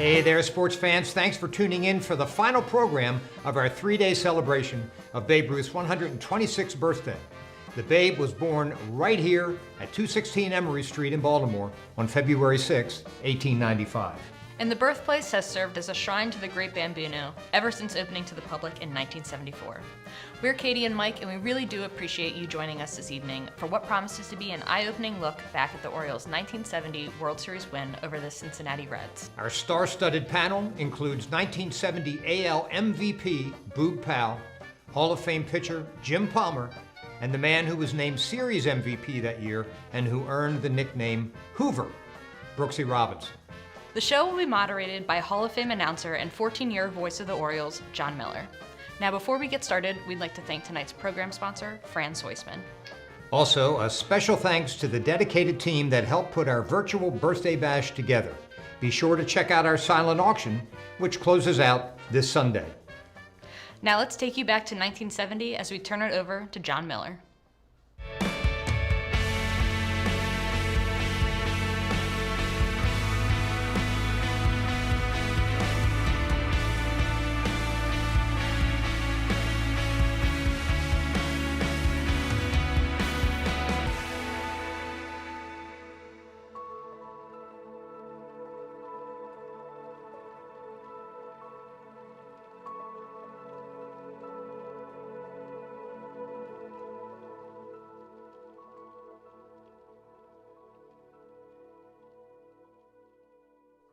Hey there, sports fans. Thanks for tuning in for the final program of our three-day celebration of Babe Ruth's 126th birthday. The Babe was born right here at 216 Emory Street in Baltimore on February 6, 1895. And the birthplace has served as a shrine to the Great Bambino ever since opening to the public in 1974. We're Katie and Mike, and we really do appreciate you joining us this evening for what promises to be an eye-opening look back at the Orioles' 1970 World Series win over the Cincinnati Reds. Our star-studded panel includes 1970 AL MVP Boog Powell, Hall of Fame pitcher Jim Palmer, and the man who was named Series MVP that year and who earned the nickname Hoover, Brooksy Robinson. The show will be moderated by Hall of Fame announcer and 14-year voice of the Orioles, John Miller. Now, before we get started, we'd like to thank tonight's program sponsor, Franz Weissman. Also, a special thanks to the dedicated team that helped put our virtual birthday bash together. Be sure to check out our silent auction, which closes out this Sunday. Now let's take you back to 1970 as we turn it over to John Miller.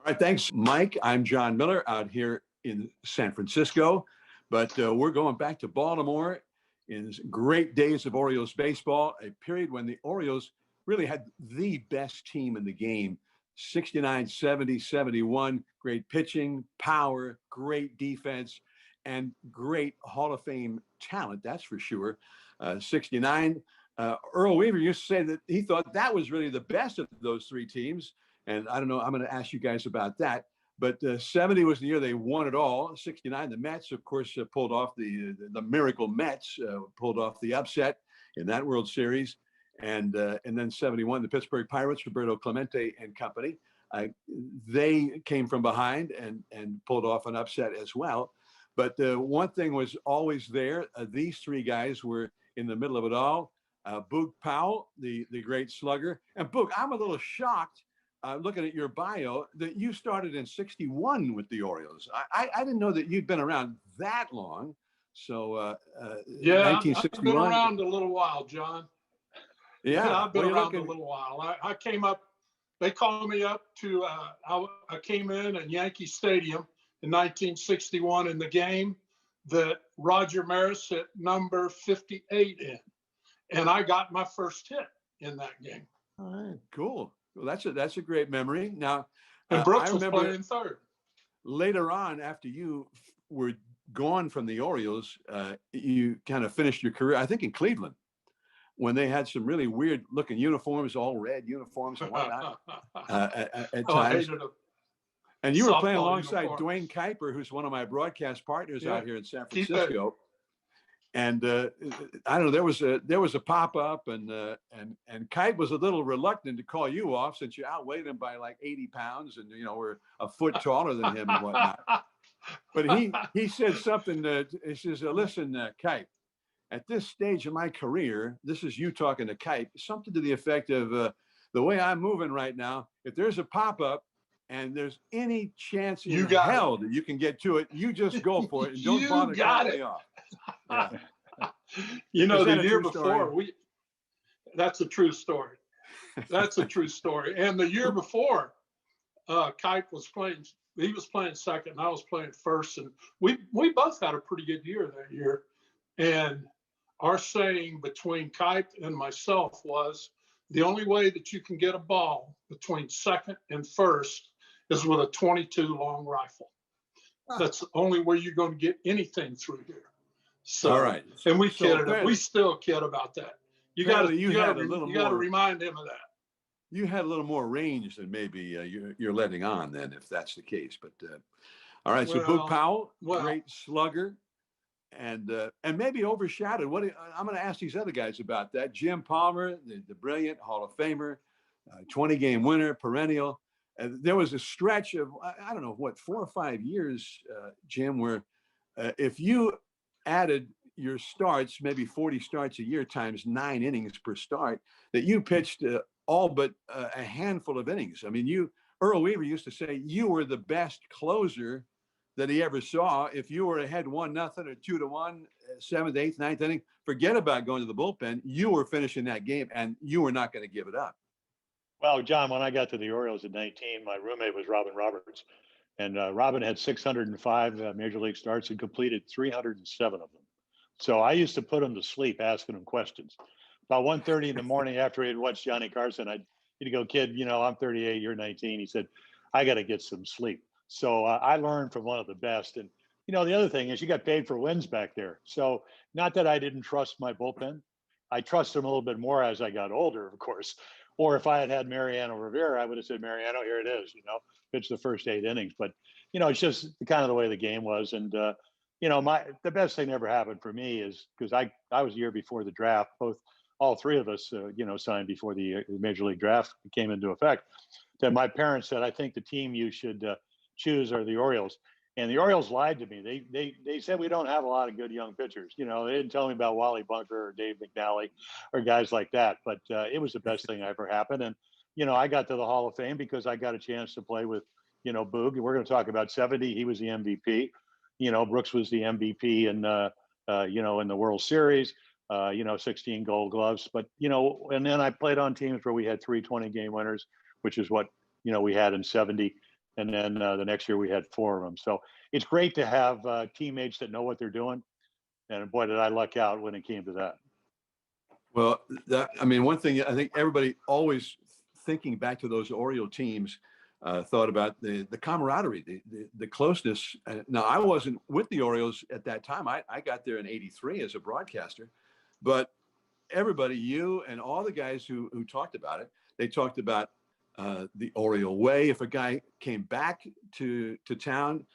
All right, thanks, Mike. I'm John Miller out here in San Francisco, but we're going back to Baltimore in great days of Orioles baseball, a period when the Orioles really had the best team in the game. 69, 70, 71, great pitching, power, great defense, and great Hall of Fame talent, that's for sure. 69, Earl Weaver used to say that he thought that was really the best of those three teams. And I don't know, I'm going to ask you guys about that. But 70 was the year they won it all. 69, the Mets, of course, pulled off the miracle Mets, pulled off the upset in that World Series. And then 71, the Pittsburgh Pirates, Roberto Clemente and company, they came from behind and pulled off an upset as well. But one thing was always there. These three guys were in the middle of it all. Boog Powell, the great slugger. And Boog, I'm a little shocked. Looking at your bio, that you started in 61 with the Orioles. I didn't know that you'd been around that long. So, yeah, 1961. I've been around a little while, John. Yeah, I've been around a little while. I came up, they called me up to, I came in at Yankee Stadium in 1961 in the game that Roger Maris hit number 58 in. And I got my first hit in that game. All right, cool. Well, that's a great memory. Now, and Brooks I was remember playing third. Later on, after you were gone from the Orioles, you kind of finished your career, I think, in Cleveland, when they had some really weird looking uniforms, all red uniforms and whatnot at times. And you were playing alongside Dwayne Kuiper, who's one of my broadcast partners out here in San Francisco. And I don't know, there was a pop-up and Kite was a little reluctant to call you off since you outweighed him by like 80 pounds and, were a foot taller than him and whatnot. But he said something he says, listen, Kite, at this stage of my career, this is you talking to Kite, something to the effect of the way I'm moving right now, if there's a pop-up and there's any chance in hell that you can get to it, you just go for it and don't bother calling me off. Yeah. The year before, that's a true story. That's a true story. And the year before, Kite was playing, he was playing second and I was playing first. And we both had a pretty good year that year. And our saying between Kite and myself was, the only way that you can get a ball between second and first is with a 22 long rifle. That's the only way you're going to get anything through here. So, all right. And we kidded. We still kid about that. You got to remind him of that. You had a little more range than maybe you're letting on then, if that's the case. But all right. So Boog Powell, great slugger, and maybe overshadowed. I'm going to ask these other guys about that. Jim Palmer, the brilliant Hall of Famer, 20-game winner, perennial. there was a stretch of, I don't know, what, 4 or 5 years, Jim, where if you added your starts, maybe 40 starts a year times 9 innings per start, that you pitched all but a handful of innings. I mean, Earl Weaver used to say you were the best closer that he ever saw. If you were ahead 1-0 or 2-1, 7th, 8th, 9th inning, forget about going to the bullpen. You were finishing that game, and you were not going to give it up. Well, John, when I got to the Orioles at 19, my roommate was Robin Roberts, and Robin had 605 major league starts and completed 307 of them. So I used to put him to sleep asking him questions. About 1:30 in the morning after he had watched Johnny Carson, he'd go, "Kid, I'm 38, you're 19." He said, "I got to get some sleep." So I learned from one of the best. And, the other thing is you got paid for wins back there. So not that I didn't trust my bullpen. I trust them a little bit more as I got older, of course. Or if I had Mariano Rivera, I would have said, "Mariano, here it is, pitch the first 8 innings." But, it's just kind of the way the game was. And, the best thing that ever happened for me is because I was a year before the draft, all 3 of us, signed before the Major League draft came into effect, that my parents said, "I think the team you should choose are the Orioles." And the Orioles lied to me. They said we don't have a lot of good young pitchers. They didn't tell me about Wally Bunker or Dave McNally or guys like that. But it was the best thing that ever happened. And, I got to the Hall of Fame because I got a chance to play with, Boog. And we're going to talk about 70. He was the MVP. Brooks was the MVP in the World Series, 16 gold gloves. But, and then I played on teams where we had 3 20-game winners, which is what, we had in 70. And then the next year we had 4 of them. So it's great to have teammates that know what they're doing. And boy, did I luck out when it came to that. Well, one thing I think everybody always thinking back to those Oriole teams thought about the camaraderie, the closeness. Now, I wasn't with the Orioles at that time. I got there in '83 as a broadcaster, but everybody, you and all the guys who talked about it, they talked about the Oriole way. If a guy came back to town,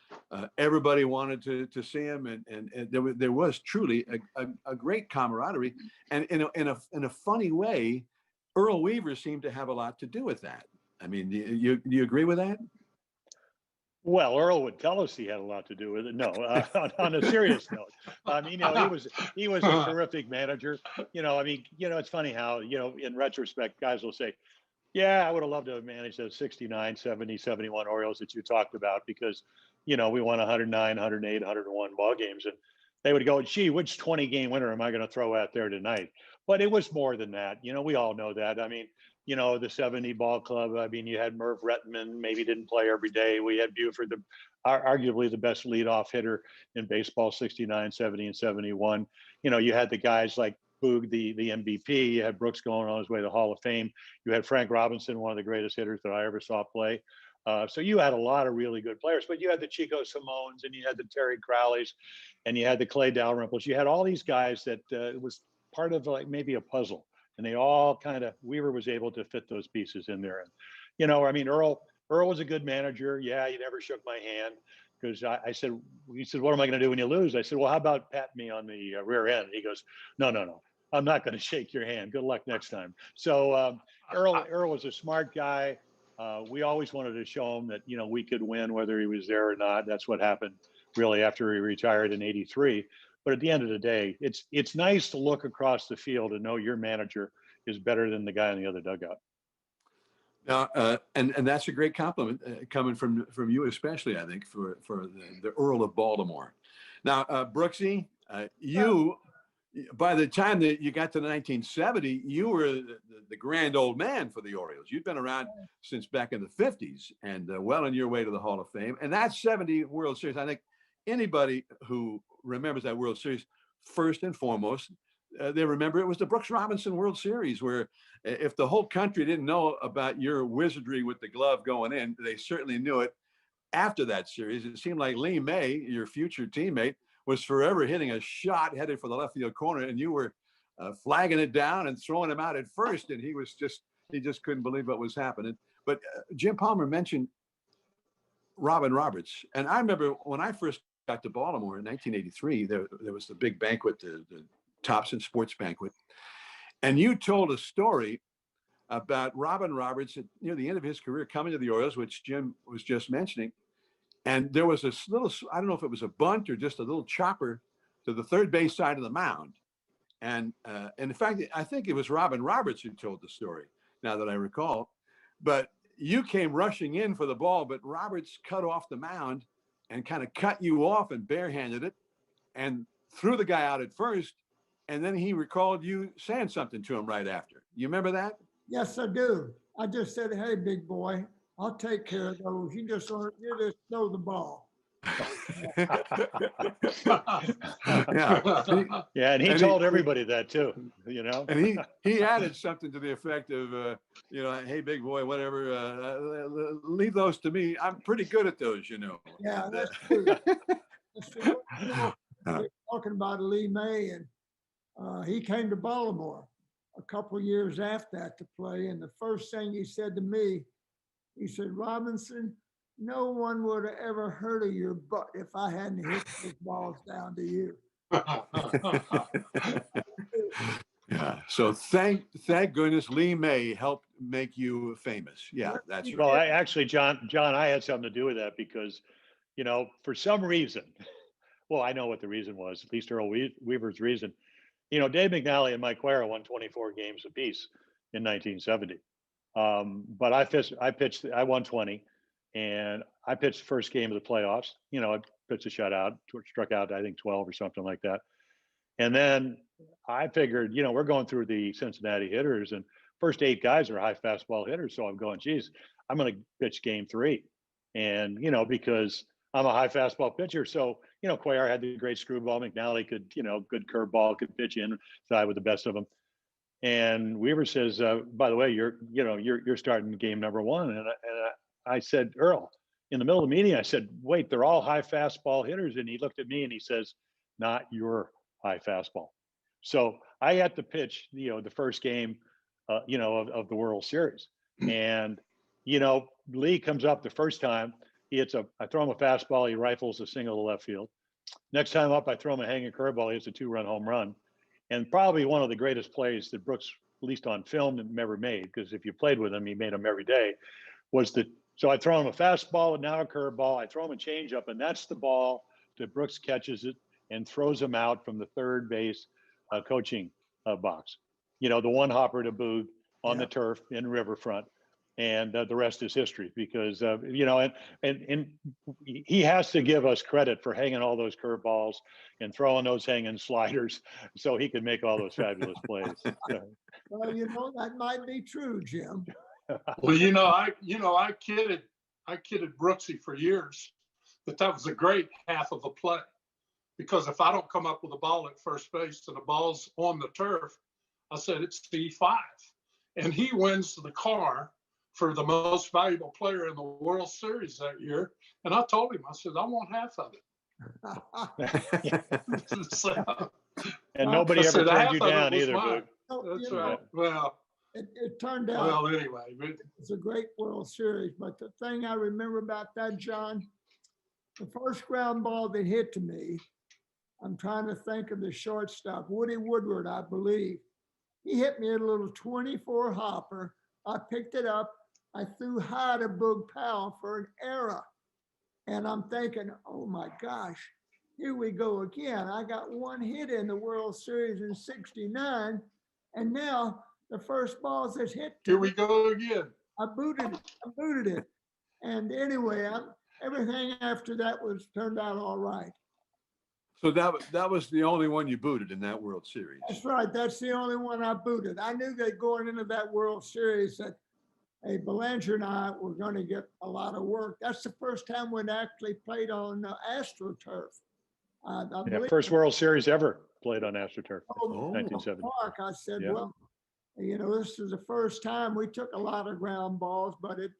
everybody wanted to see him, and there was truly a great camaraderie. And in a funny way, Earl Weaver seemed to have a lot to do with that. I mean, do you agree with that? Well, Earl would tell us he had a lot to do with it. No, on a serious note, he was a terrific manager. It's funny how, in retrospect, guys will say, "Yeah, I would have loved to have managed those 69, 70, 71 Orioles that you talked about because, we won 109, 108, 101 ball games." And they would go, "Gee, which 20-game winner am I going to throw out there tonight?" But it was more than that. We all know that. The 70 ball club, you had Merv Rettenman, maybe didn't play every day. We had Buford, arguably the best leadoff hitter in baseball, 69, 70, and 71. You had the guys like Boog, the MVP. You had Brooks going on his way to the Hall of Fame. You had Frank Robinson, one of the greatest hitters that I ever saw play. So you had a lot of really good players, but you had the Chico Simones, and you had the Terry Crowleys, and you had the Clay Dalrymples. You had all these guys that was part of like maybe a puzzle, and they all Weaver was able to fit those pieces in there. And, Earl was a good manager. Yeah, he never shook my hand because he said, "What am I going to do when you lose?" I said, "Well, how about pat me on the rear end?" He goes, No. I'm not going to shake your hand. Good luck next time. So Earl was a smart guy. We always wanted to show him that, we could win whether he was there or not. That's what happened really after he retired in '83. But at the end of the day, it's nice to look across the field and know your manager is better than the guy in the other dugout. Now, and that's a great compliment coming from you, especially, I think, for the Earl of Baltimore. Now, Brooksy, you, by the time that you got to 1970, you were the grand old man for the Orioles. You'd been around since back in the 50s and well on your way to the Hall of Fame. And that 70 World Series, I think anybody who remembers that World Series, first and foremost, they remember it was the Brooks Robinson World Series, where if the whole country didn't know about your wizardry with the glove going in, they certainly knew it after that series. It seemed like Lee May, your future teammate, was forever hitting a shot headed for the left field corner, and you were flagging it down and throwing him out at first, and he just couldn't believe what was happening. But Jim Palmer mentioned Robin Roberts, and I remember when I first got to Baltimore in 1983, there was the big banquet, the Thompson Sports Banquet, and you told a story about Robin Roberts at near the end of his career coming to the Orioles, which Jim was just mentioning. And there was this little, I don't know if it was a bunt or just a little chopper to the third base side of the mound. And in fact, I think it was Robin Roberts who told the story, now that I recall. But you came rushing in for the ball, but Roberts cut off the mound and kind of cut you off and barehanded it and threw the guy out at first. And then he recalled you saying something to him right after. You remember that? Yes, I do. I just said, hey, big boy, I'll take care of those. You just throw the ball. Yeah. Yeah, and he And told he- everybody that too, you know? And he added something to the effect of, hey, big boy, whatever, leave those to me. I'm pretty good at those, you know. Yeah, And, that's true. That's true. You know, we're talking about Lee May, and he came to Baltimore a couple of years after that to play. And the first thing he said to me, he said, Robinson, no one would have ever heard of your butt if I hadn't hit those balls down to you. Yeah. So thank goodness Lee May helped make you famous. Yeah, that's right. Well, I actually, John, I had something to do with that because, for some reason, well, I know what the reason was, at least Earl Weaver's reason. Dave McNally and Mike Cuellar won 24 games apiece in 1970. But I won 20, and I pitched the first game of the playoffs. I pitched a shutout, struck out, I think 12 or something like that. And then I figured, we're going through the Cincinnati hitters, and first 8 guys are high fastball hitters. So I'm going, geez, I'm going to pitch game 3. And, because I'm a high fastball pitcher. So, Cuellar had the great screwball. McNally could, good curveball, could pitch inside with the best of them. And Weaver says, by the way, you're starting game number 1. And I said, Earl, in the middle of the meeting, I said, wait, they're all high fastball hitters. And he looked at me and he says, not your high fastball. So I had to pitch, the first game, of the World Series. And, Lee comes up the first time. I throw him a fastball. He rifles a single to left field. Next time up, I throw him a hanging curveball. He hits a 2-run home run. And probably one of the greatest plays that Brooks, at least on film, ever made, because if you played with him, he made them every day, so I throw him a fastball and now a curveball. I throw him a changeup, and that's the ball that Brooks catches it and throws him out from the third base coaching box. The one hopper to Boog on the turf in Riverfront. And the rest is history because, and he has to give us credit for hanging all those curveballs and throwing those hanging sliders so he could make all those fabulous plays. Well, that might be true, Jim. Well, I kidded Brooksy for years that was a great half of a play, because if I don't come up with a ball at first base and the ball's on the turf, I said it's C5, and he wins the car for the most valuable player in the World Series that year. And I told him, I said, I want half of it. So, and nobody ever turned you half of down it was either, mine. Boog. That's right. Well, it turned out. well, anyway, It's a great World Series, but the thing I remember about that, John, the first ground ball that hit to me, I'm trying to think of the shortstop, Woody Woodward, I believe. He hit me a little 24 hopper. I picked it up. I threw high to Boog Powell for an error. And I'm thinking, oh my gosh, here we go again. I got one hit in the World Series in '69, and now the first ball that's hit to here me, we go again. I booted it. And anyway, everything after that turned out all right. So that was the only one you booted in that World Series. That's right. That's the only one I booted. I knew that going into that World Series that, hey, Belanger and I were going to get a lot of work. That's the first time we'd actually played on AstroTurf. I believe First World Series ever played on AstroTurf, Oh, 1970. Mark, I said, Yeah. well, this is the first time we took a lot of ground balls, but it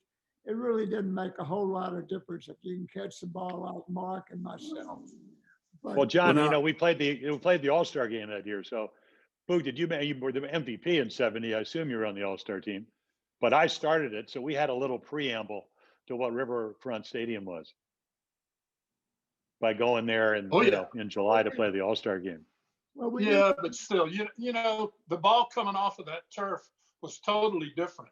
really didn't make a whole lot of difference if you can catch the ball like Mark and myself. But, Well, John, Well, now- we played the All-Star game that year. So, Boog, you were the MVP in '70? I assume you were on the All-Star team, but I started it, so we had a little preamble to what Riverfront Stadium was by going there and in July to play the All-Star game. well, we Yeah, but still, the ball coming off of that turf was totally different.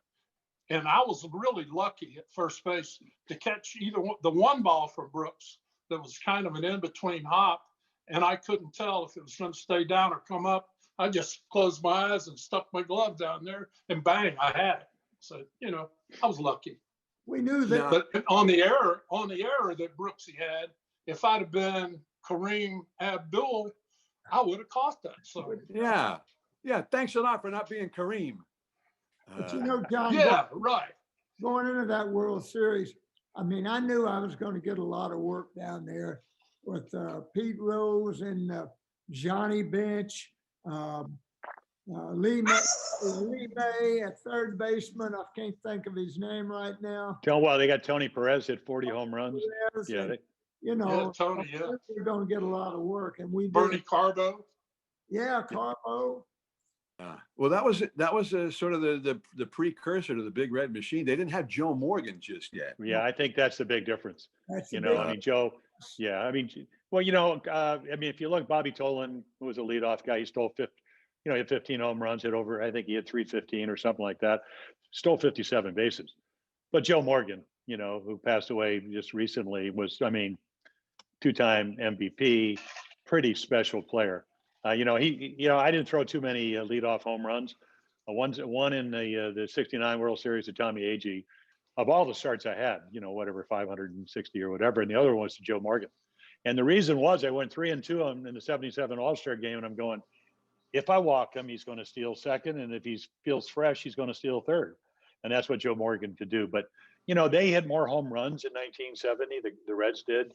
And I was really lucky at first base to catch the one ball from Brooks that was kind of an in-between hop, and I couldn't tell if it was going to stay down or come up. I just closed my eyes and stuck my glove down there, and bang, I had it. So, I was lucky. We knew that. But on the error that Brooksy had, if I'd have been Kareem Abdul, I would have caught that. So Yeah. Thanks a lot for not being Kareem. But John, yeah, right. going into that World Series, I mean, I knew I was going to get a lot of work down there with Pete Rose and Johnny Bench, Lee May at third baseman. I can't think of his name right now. Well, they got Tony Perez hit 40 home runs. Yeah, Tony, yeah. We're going to get a lot of work, and we did. Bernie Carbo. Yeah, Carbo. Well, that was sort of the precursor to the Big Red Machine. They didn't have Joe Morgan just yet. Yeah, I think that's the big difference. That's I mean, Joe. Yeah, I mean, well, if you look, Bobby Tolan, who was a leadoff guy, he stole 50. He had 15 home runs, hit over. I think he had 315 or something like that. Stole 57 bases. But Joe Morgan, who passed away just recently, was, I mean, two-time MVP, pretty special player. I didn't throw too many leadoff home runs. One in the '69 World Series to Tommy Agee. Of all the starts I had, whatever 560 or whatever, and the other one was to Joe Morgan. And the reason was I went 3-2 in the '77 All-Star game, and I'm going, if I walk him, he's going to steal second, and if he feels fresh, he's going to steal third. And that's what Joe Morgan could do. But they had more home runs in 1970. The Reds did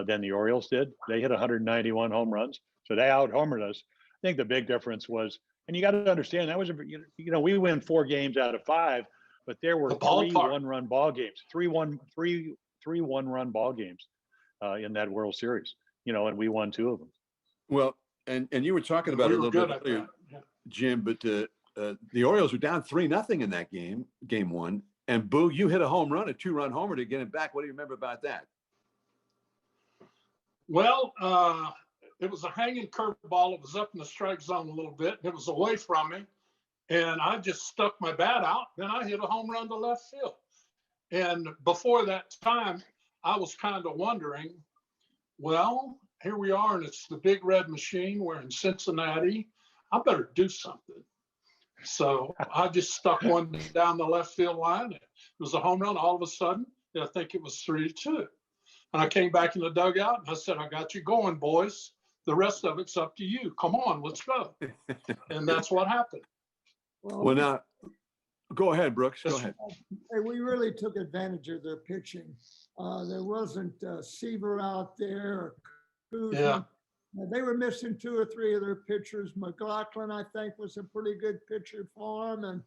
than the Orioles did. They hit 191 home runs. So they out-homered us. I think the big difference was, and you got to understand, that was, we win 4 games out of 5, but there were 3 one-run ball games, 3 one-run ball games in that World Series, and we won 2 of them. Well, and you were talking about it a little bit earlier, Jim, but the Orioles were down 3-0 in that game 1, and Boog, you hit a home run, a 2-run homer to get it back. What do you remember about that? Well, it was a hanging curveball. It was up in the strike zone a little bit. It was away from me. And I just stuck my bat out. Then I hit a home run to left field. And before that time, I was kind of wondering, well, here we are, and it's the Big Red Machine. We're in Cincinnati. I better do something. So I just stuck one down the left field line. It was a home run. All of a sudden, I think it was 3-2. And I came back in the dugout and I said, I got you going, boys. The rest of it's up to you. Come on, let's go. And that's what happened. Well, now, go ahead, Brooks. Go ahead. Hey, we really took advantage of their pitching. There wasn't Seaver out there. Yeah. They were missing 2 or 3 of their pitchers. McLaughlin, I think, was a pretty good pitcher for them. And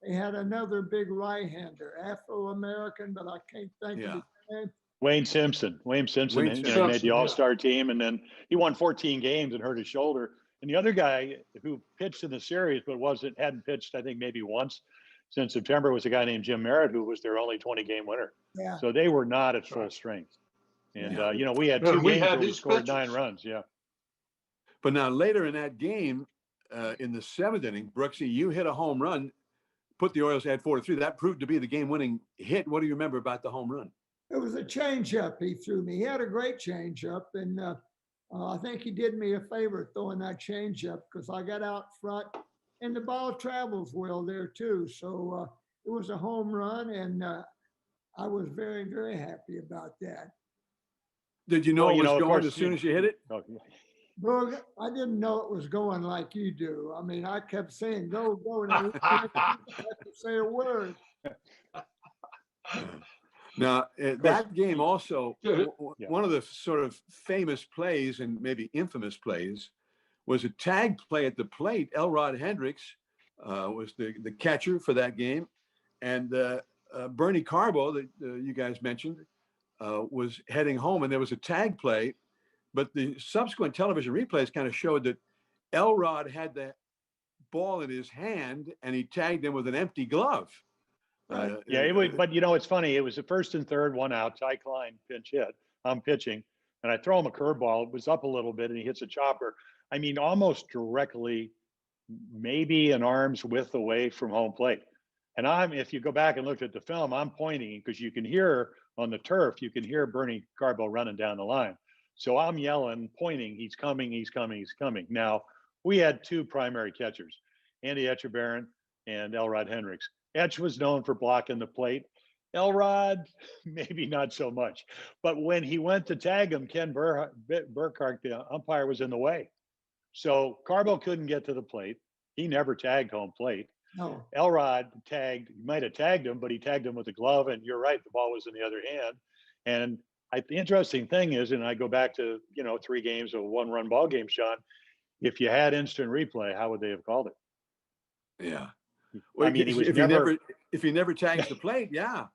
they had another big right-hander, Afro-American, but I can't think of his name. Wayne Simpson made the All-Star team, and then he won 14 games and hurt his shoulder. And the other guy who pitched in the series but hadn't pitched, I think, maybe once since September was a guy named Jim Merritt, who was their only 20-game winner. Yeah. So they were not at full strength. And we had 2 games where we scored 9 runs. Yeah. But now later in that game, in the 7th inning, Brooksy, you hit a home run, put the Orioles at 4-3. That proved to be the game-winning hit. What do you remember about the home run? It was a changeup he threw me. He had a great changeup, and I think he did me a favor throwing that changeup because I got out front, and the ball travels well there too. So it was a home run, and I was very, very happy about that. Did you know it was going as soon as you hit it? Boog, I didn't know it was going like you do. I mean, I kept saying, go, and I didn't have to say a word. Now, that game also, one of the sort of famous plays and maybe infamous plays was a tag play at the plate. Elrod Hendricks was the catcher for that game. And Bernie Carbo, that you guys mentioned, was heading home, and there was a tag play. But the subsequent television replays kind of showed that Elrod had the ball in his hand, and he tagged him with an empty glove. But it's funny. It was the 1st and 3rd, 1 out. Ty Klein pinch hit. I'm pitching, and I throw him a curveball. It was up a little bit, and he hits a chopper. I mean, almost directly maybe an arm's width away from home plate. And if you go back and look at the film, I'm pointing because you can hear on the turf, you can hear Bernie Carbo running down the line. So I'm yelling, pointing, he's coming, he's coming, he's coming. Now, we had two primary catchers, Andy Etchebarren and Elrod Hendricks. Etch was known for blocking the plate. Elrod, maybe not so much. But when he went to tag him, Ken Burkhart, the umpire, was in the way. So Carbo couldn't get to the plate. He never tagged home plate. No, Elrod might have tagged him, but he tagged him with a glove. And you're right, the ball was in the other hand. And the interesting thing is, and I go back to, 3 games of 1-run ball games, Sean, if you had instant replay, how would they have called it? Yeah. I mean, he was if he never tags the plate, yeah.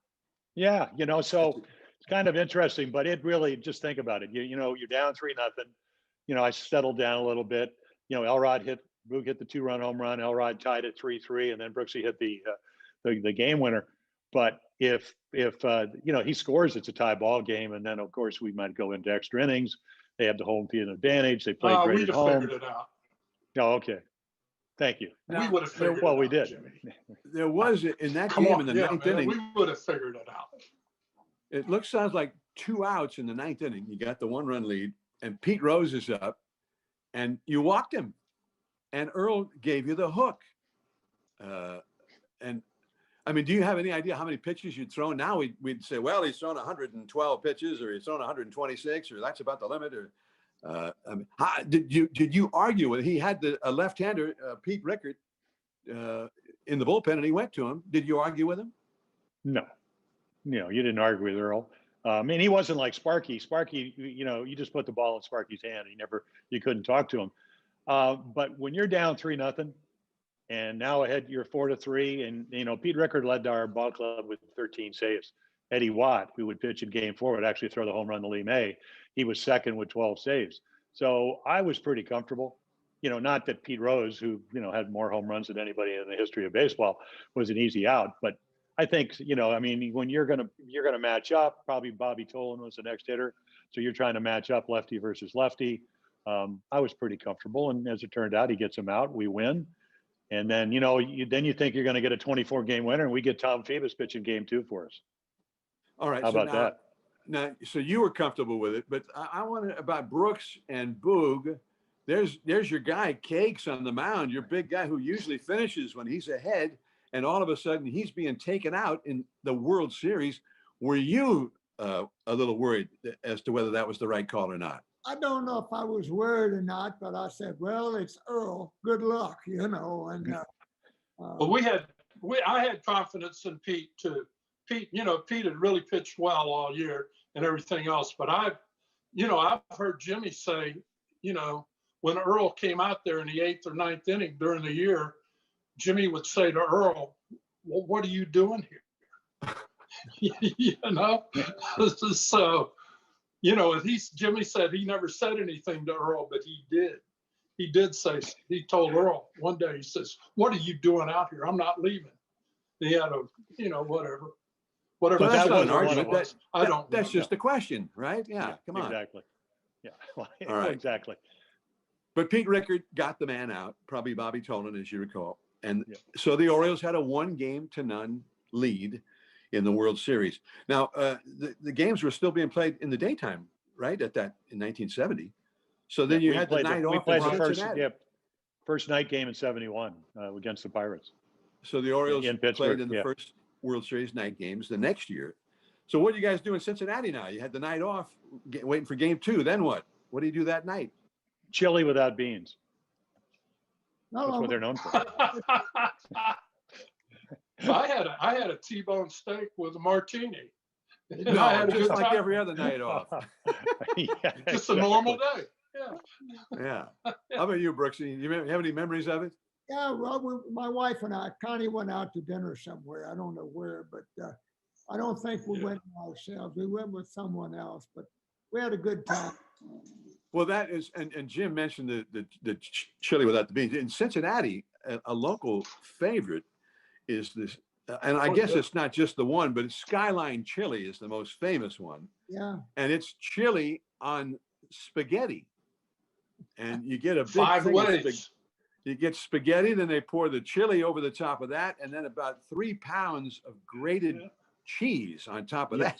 Yeah, so it's kind of interesting, but it really, just think about it. You're down 3-0. I settled down a little bit. Boog hit the 2-run home run. Elrod tied it 3-3, and then Brooksy hit the game winner. But if he scores, it's a tie ball game, and then of course we might go into extra innings. They have the home field advantage. They played great we'd at have home. figured it out. Oh, okay. Thank you. We would have figured it Well, out. we did. Jimmy. There was in that Come game on, in the yeah, ninth man, inning. we would have figured it out. It sounds like 2 outs in the ninth inning. You got the 1-run lead, and Pete Rose is up, and you walked him, and Earl gave you the hook. And I mean, do you have any idea how many pitches you'd thrown? Now we'd say, well, he's thrown 112 pitches, or he's thrown 126, or that's about the limit. Or I mean, did you argue with? He had a left-hander, Pete Rickard, in the bullpen, and he went to him. Did you argue with him? No, you didn't argue with Earl. I mean, he wasn't like Sparky. Sparky, you just put the ball in Sparky's hand. You couldn't talk to him. But when you're down 3-0, and now ahead, you're 4-3, and Pete Rickard led our ball club with 13 saves. Eddie Watt, who would pitch in Game 4, would actually throw the home run to Lee May. He was second with 12 saves. So I was pretty comfortable. Not that Pete Rose, who had more home runs than anybody in the history of baseball, was an easy out, but I think, when you're gonna match up, probably Bobby Tolan was the next hitter, so you're trying to match up lefty versus lefty. I was pretty comfortable, and as it turned out, he gets him out. We win, and then you think you're going to get a 24-game winner, and we get Tom Phoebus pitching Game 2 for us. All right. How about that? Now, so you were comfortable with it, but I want to about Brooks and Boog. There's your guy, Cakes, on the mound. Your big guy who usually finishes when he's ahead, and all of a sudden he's being taken out in the World Series. Were you a little worried as to whether that was the right call or not? I don't know if I was worried or not, but I said, well, it's Earl. Good luck, and But I had confidence in Pete too. Pete had really pitched well all year and everything else. But I've heard Jimmy say, when Earl came out there in the 8th or 9th inning during the year, Jimmy would say to Earl, well, what are you doing here? So, Jimmy said he never said anything to Earl, but he did. He did say, he told Earl one day, he says, what are you doing out here? I'm not leaving. He had whatever. So that's not an argument. I don't. That's just a question, right? Yeah, come on. Exactly. Yeah, All right. Exactly. But Pete Rickard got the man out, probably Bobby Tolan, as you recall. And Yeah. so the Orioles had a 1-0 lead in the World Series. Now, the games were still being played in the daytime, right? In 1970. So then you had the night off in Cincinnati. First night game in 71 against the Pirates. So the Orioles In played Pittsburgh, in the yeah. first World Series night games the next year. So what do you guys do in Cincinnati now? You had the night off, waiting for Game 2. Then what? What do you do that night? Chili without beans. no, That's what they're known for. I had a T-bone steak with a martini. And I No, had a just good like time. every other night off. Yeah, Just a normal day. Yeah. Yeah. How about you, Brooksy? You have any memories of it? yeah, well, my wife and I, Connie went out to dinner somewhere. I don't know where, but I don't think we went ourselves. We went with someone else, but we had a good time. Well, that is, and Jim mentioned the chili without the beans. In Cincinnati, a local favorite is this, and I guess it's not just the one, but Skyline Chili is the most famous one. Yeah, And it's chili on spaghetti. And you get a big 5 thing of ways. You get spaghetti, then they pour the chili over the top of that, and then about 3 pounds of grated cheese on top of that.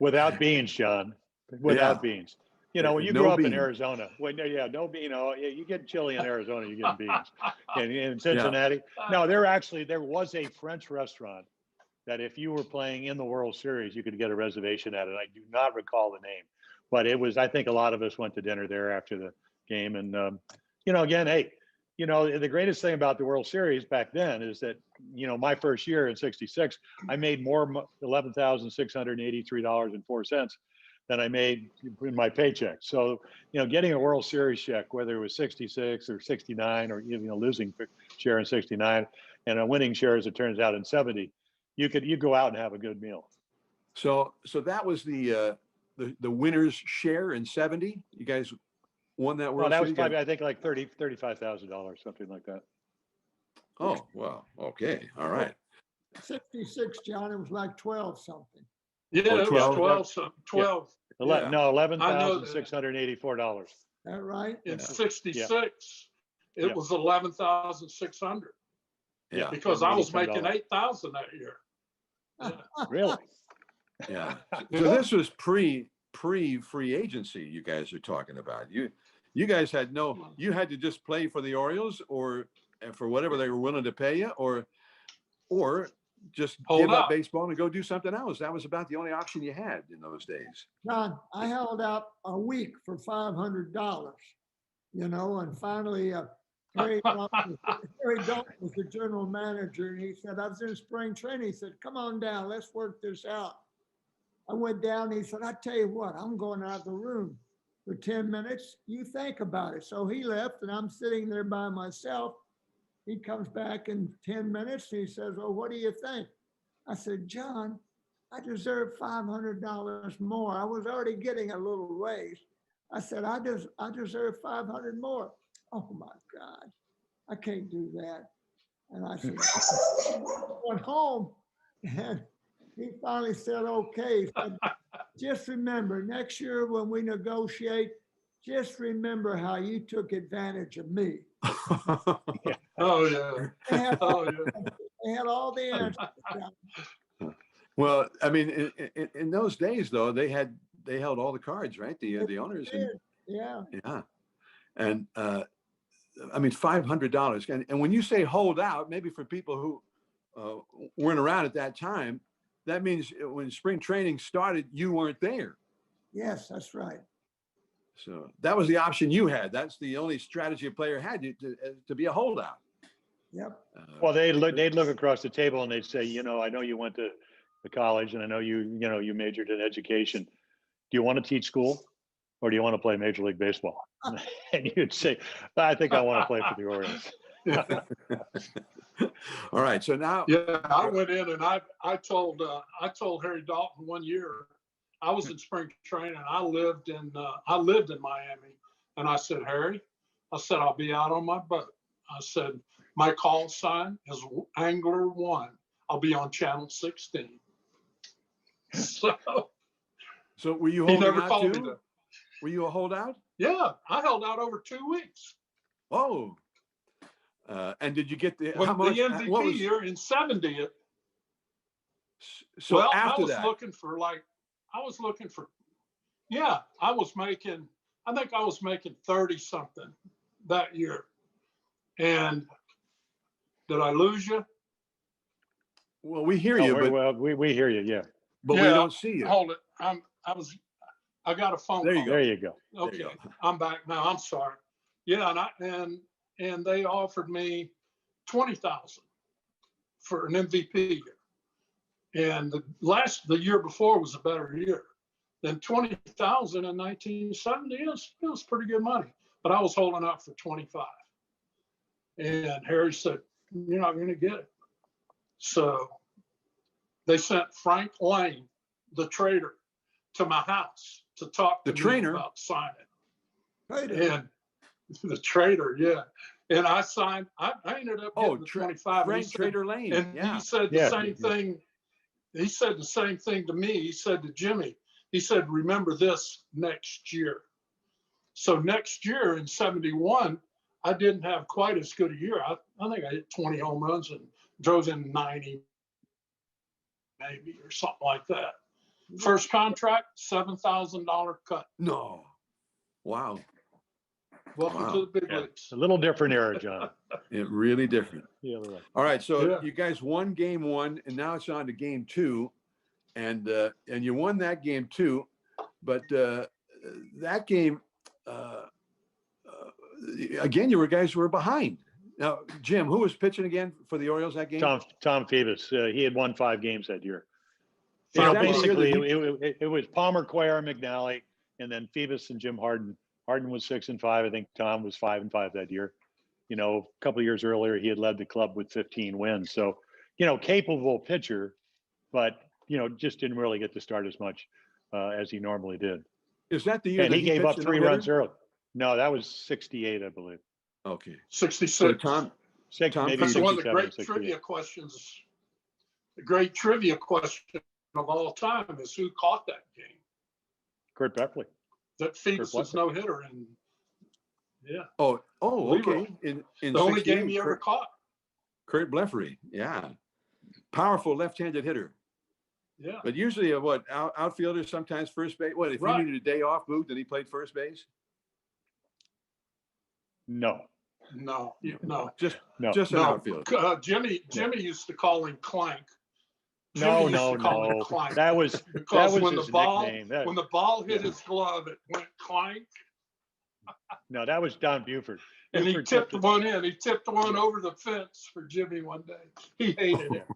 Without beans, John. Without Yeah. beans. You know, when you No grow up in beans. Arizona, you get chili in Arizona, you get beans. And in Cincinnati, no, there was a French restaurant that if you were playing in the World Series, you could get a reservation at it. I do not recall the name, but it was, I think a lot of us went to dinner there after the game. And, you know, again, hey, you know, the greatest thing about the World Series back then is that, you know, my first year in '66, I made more $11,683.04 than I made in my paycheck. So, you know, getting a World Series check, whether it was 66 or 69, or, you know, losing share in 69 and a winning share, as it turns out, in 70, you go out and have a good meal. So that was the winner's share in 70. You guys won that World Well, that was Series? probably, I think, like $35,000, something like that. Oh, well, okay. All right. 66, John, it was like 12 something. Yeah, Oh, it 12? was 12. Yeah. No, I know that. $11,684. Is that right? In Yeah. 66, it Yeah. was 11,600 Yeah. because And I was maybe making $10. 8,000 that year. Really? Yeah. So this was pre free agency you guys are talking about. You guys had you had to just play for the Orioles or for whatever they were willing to pay you, or just Hold give up up. baseball and go do something else. That was about the only option you had in those days. John, I held out a week for $500, you know, and finally, Harry Dalton was the general manager, and he said, I was in spring training. He said, come on down, let's work this out. I went down, he said, I tell you what, I'm going out of the room for 10 minutes. You think about it. So he left, and I'm sitting there by myself. He comes back in 10 minutes. He says, well, what do you think? I said, John, I deserve $500 more. I was already getting a little raise. I said, I deserve 500 more. Oh my God, I can't do that. And I said, went home, and he finally said, okay. He said, just remember, next year when we negotiate, just remember how you took advantage of me. Oh, yeah. They had, Oh, yeah. they had all the answers. Well, I mean, in those days though, they held all the cards, right? The owners. Yeah. Yeah. And I mean, $500. And when you say hold out, maybe for people who weren't around at that time, that means when spring training started, you weren't there. Yes, that's right. So that was the option you had. That's the only strategy a player had to be a holdout. Yep. Well, they'd look across the table and they'd say, you know, I know you went to college and I know you majored in education. Do you want to teach school or do you want to play Major League Baseball? And you'd say, I think I want to play for the Orioles. All right. So now, Yeah, I went in and I told Harry Dalton one year, I was in spring training. I lived in Miami, and I said, Harry, I said, I'll be out on my boat. I said, my call sign is Angler One. I'll be on Channel 16. So were you he holding never out called me too? that. Were you a holdout? Yeah, I held out over 2 weeks. Oh. And did you get the When how much? the MVP What was, year in 70, so well, after I was that, looking for yeah, I think I was making 30 something that year. And did I lose you? well, we hear you, but Well, we hear you. Yeah. we Yeah, don't see you. Hold it. I got a phone There you call. go. There you go. There you Okay, go. I'm back now. I'm sorry. Yeah, and they offered me 20,000 for an MVP year. And the year before was a better year. Then 20,000 in 1970 it was pretty good money. But I was holding out for 25. And Harry said, you're not going to get it. So they sent Frank Lane, the trader, to my house to talk to The me trainer? about signing. Right. And the trader, yeah. And I signed, I ended up getting the 25. And he Frank said- Trader Lane. and Yeah. he said the Yeah. same thing. He said the same thing to me. He said to Jimmy, he said, remember this next year. So next year in 71, I didn't have quite as good a year. I think I hit 20 home runs and drove in 90 maybe or something like that. First contract, $7,000 cut. No. Wow. Welcome Wow. to the big Yeah. leagues. A little different era, John. It really different. The other way. All right. So Yeah. you guys won game one, and now it's on to game two. And you won that game too. But that game, again, you guys were behind. Now, Jim, who was pitching again for the Orioles that game? Tom Phoebus. He had won 5 games that year. Is that the year Basically, that it was Palmer, Cuellar, McNally, and then Phoebus and Jim Harden. Harden was 6-5. I think Tom was 5-5 that year. A couple of years earlier, he had led the club with 15 wins. So, capable pitcher, but just didn't really get to start as much as he normally did. Is that the year And that he gave pitched up a 3 no-hitter? runs early. No, that was 68, I believe. Okay. 66. So Tom, 6, Tom maybe That's Phoebus. one of the 67, great 68. trivia questions. The great trivia question of all time is who caught that game? Kurt Bepley. That Phoebus Kurt was no hitter, and yeah, okay. In the only 68, game he ever caught. Kurt Blefary. Yeah. Powerful left-handed hitter. Yeah, But usually outfielder, sometimes first base. What, if Right. he needed a day off, Booth, then he played first base? No. no. Just No. an No, outfielder. Jimmy used to call him Clank. No, Jimmy used no, to call him no. Clank. That was Because when his the ball nickname. That- when the ball hit his glove, it went clank, No, that was Don Buford. and he Buford tipped it. one in. He tipped one over the fence for Jimmy one day. He hated it.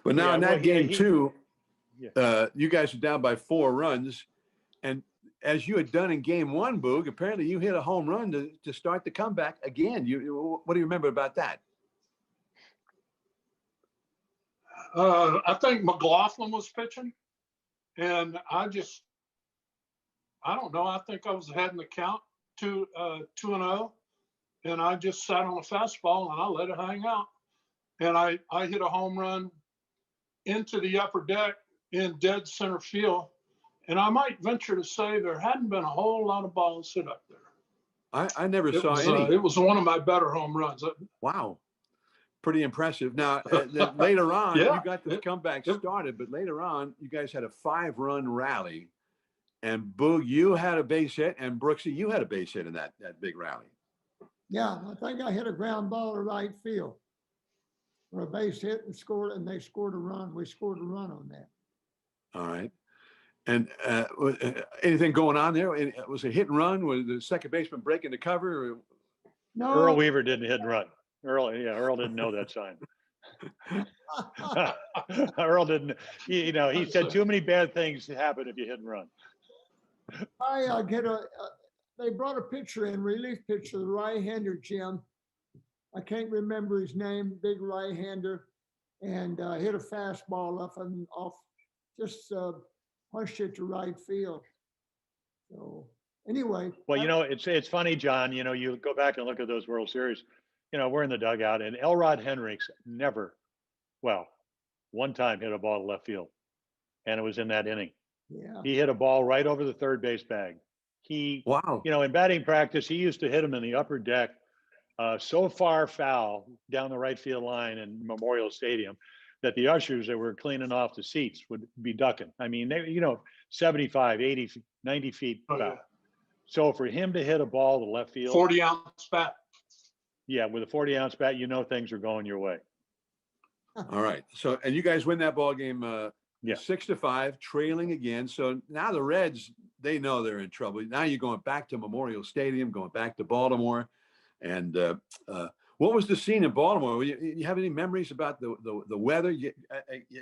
But now Yeah, in that well, game too, Yeah. you guys are down by 4 runs. And as you had done in game one, Boog, apparently you hit a home run to start the comeback again. What do you remember about that? I think McLaughlin was pitching, and I don't know. I think I was ahead in the count, 2-0, and I just sat on a fastball and I let it hang out, and I hit a home run into the upper deck in dead center field, and I might venture to say there hadn't been a whole lot of balls hit up there. I never saw any. It was one of my better home runs. Wow. Pretty impressive. Now, then later on, Yeah. you got this comeback started, but later on, you guys had a 5-run rally. And Boog, you had a base hit, and Brooksy, you had a base hit in that big rally. Yeah, I think I hit a ground ball to right field. Or a base hit and scored, and they scored a run. We scored a run on that. All right. And anything going on there? Was it a hit and run? Was the second baseman breaking the cover? Or... No, Earl Weaver didn't hit and run. Earl didn't know that sign. Earl didn't, he said too many bad things happen if you hit and run. I they brought a pitcher in, relief pitcher, the right-hander, Jim. I can't remember his name, big right-hander, and hit a fastball up and off, just punched it to right field. So anyway. Well, it's funny, John, you go back and look at those World Series, we're in the dugout and Elrod Hendricks never, one time hit a ball to left field, and it was in that inning. Yeah. He hit a ball right over the third base bag. Wow. In batting practice, he used to hit him in the upper deck so far foul down the right field line in Memorial Stadium that the ushers that were cleaning off the seats would be ducking. I mean, they, 75, 80, 90 feet foul. Yeah. So for him to hit a ball to left field, 40-ounce bat. yeah, with a 40-ounce bat, things are going your way. All right. So, and you guys win that ball game 6-5, trailing again. So now the Reds, they know they're in trouble. Now you're going back to Memorial Stadium, going back to Baltimore. And what was the scene in Baltimore? You have any memories about the weather? You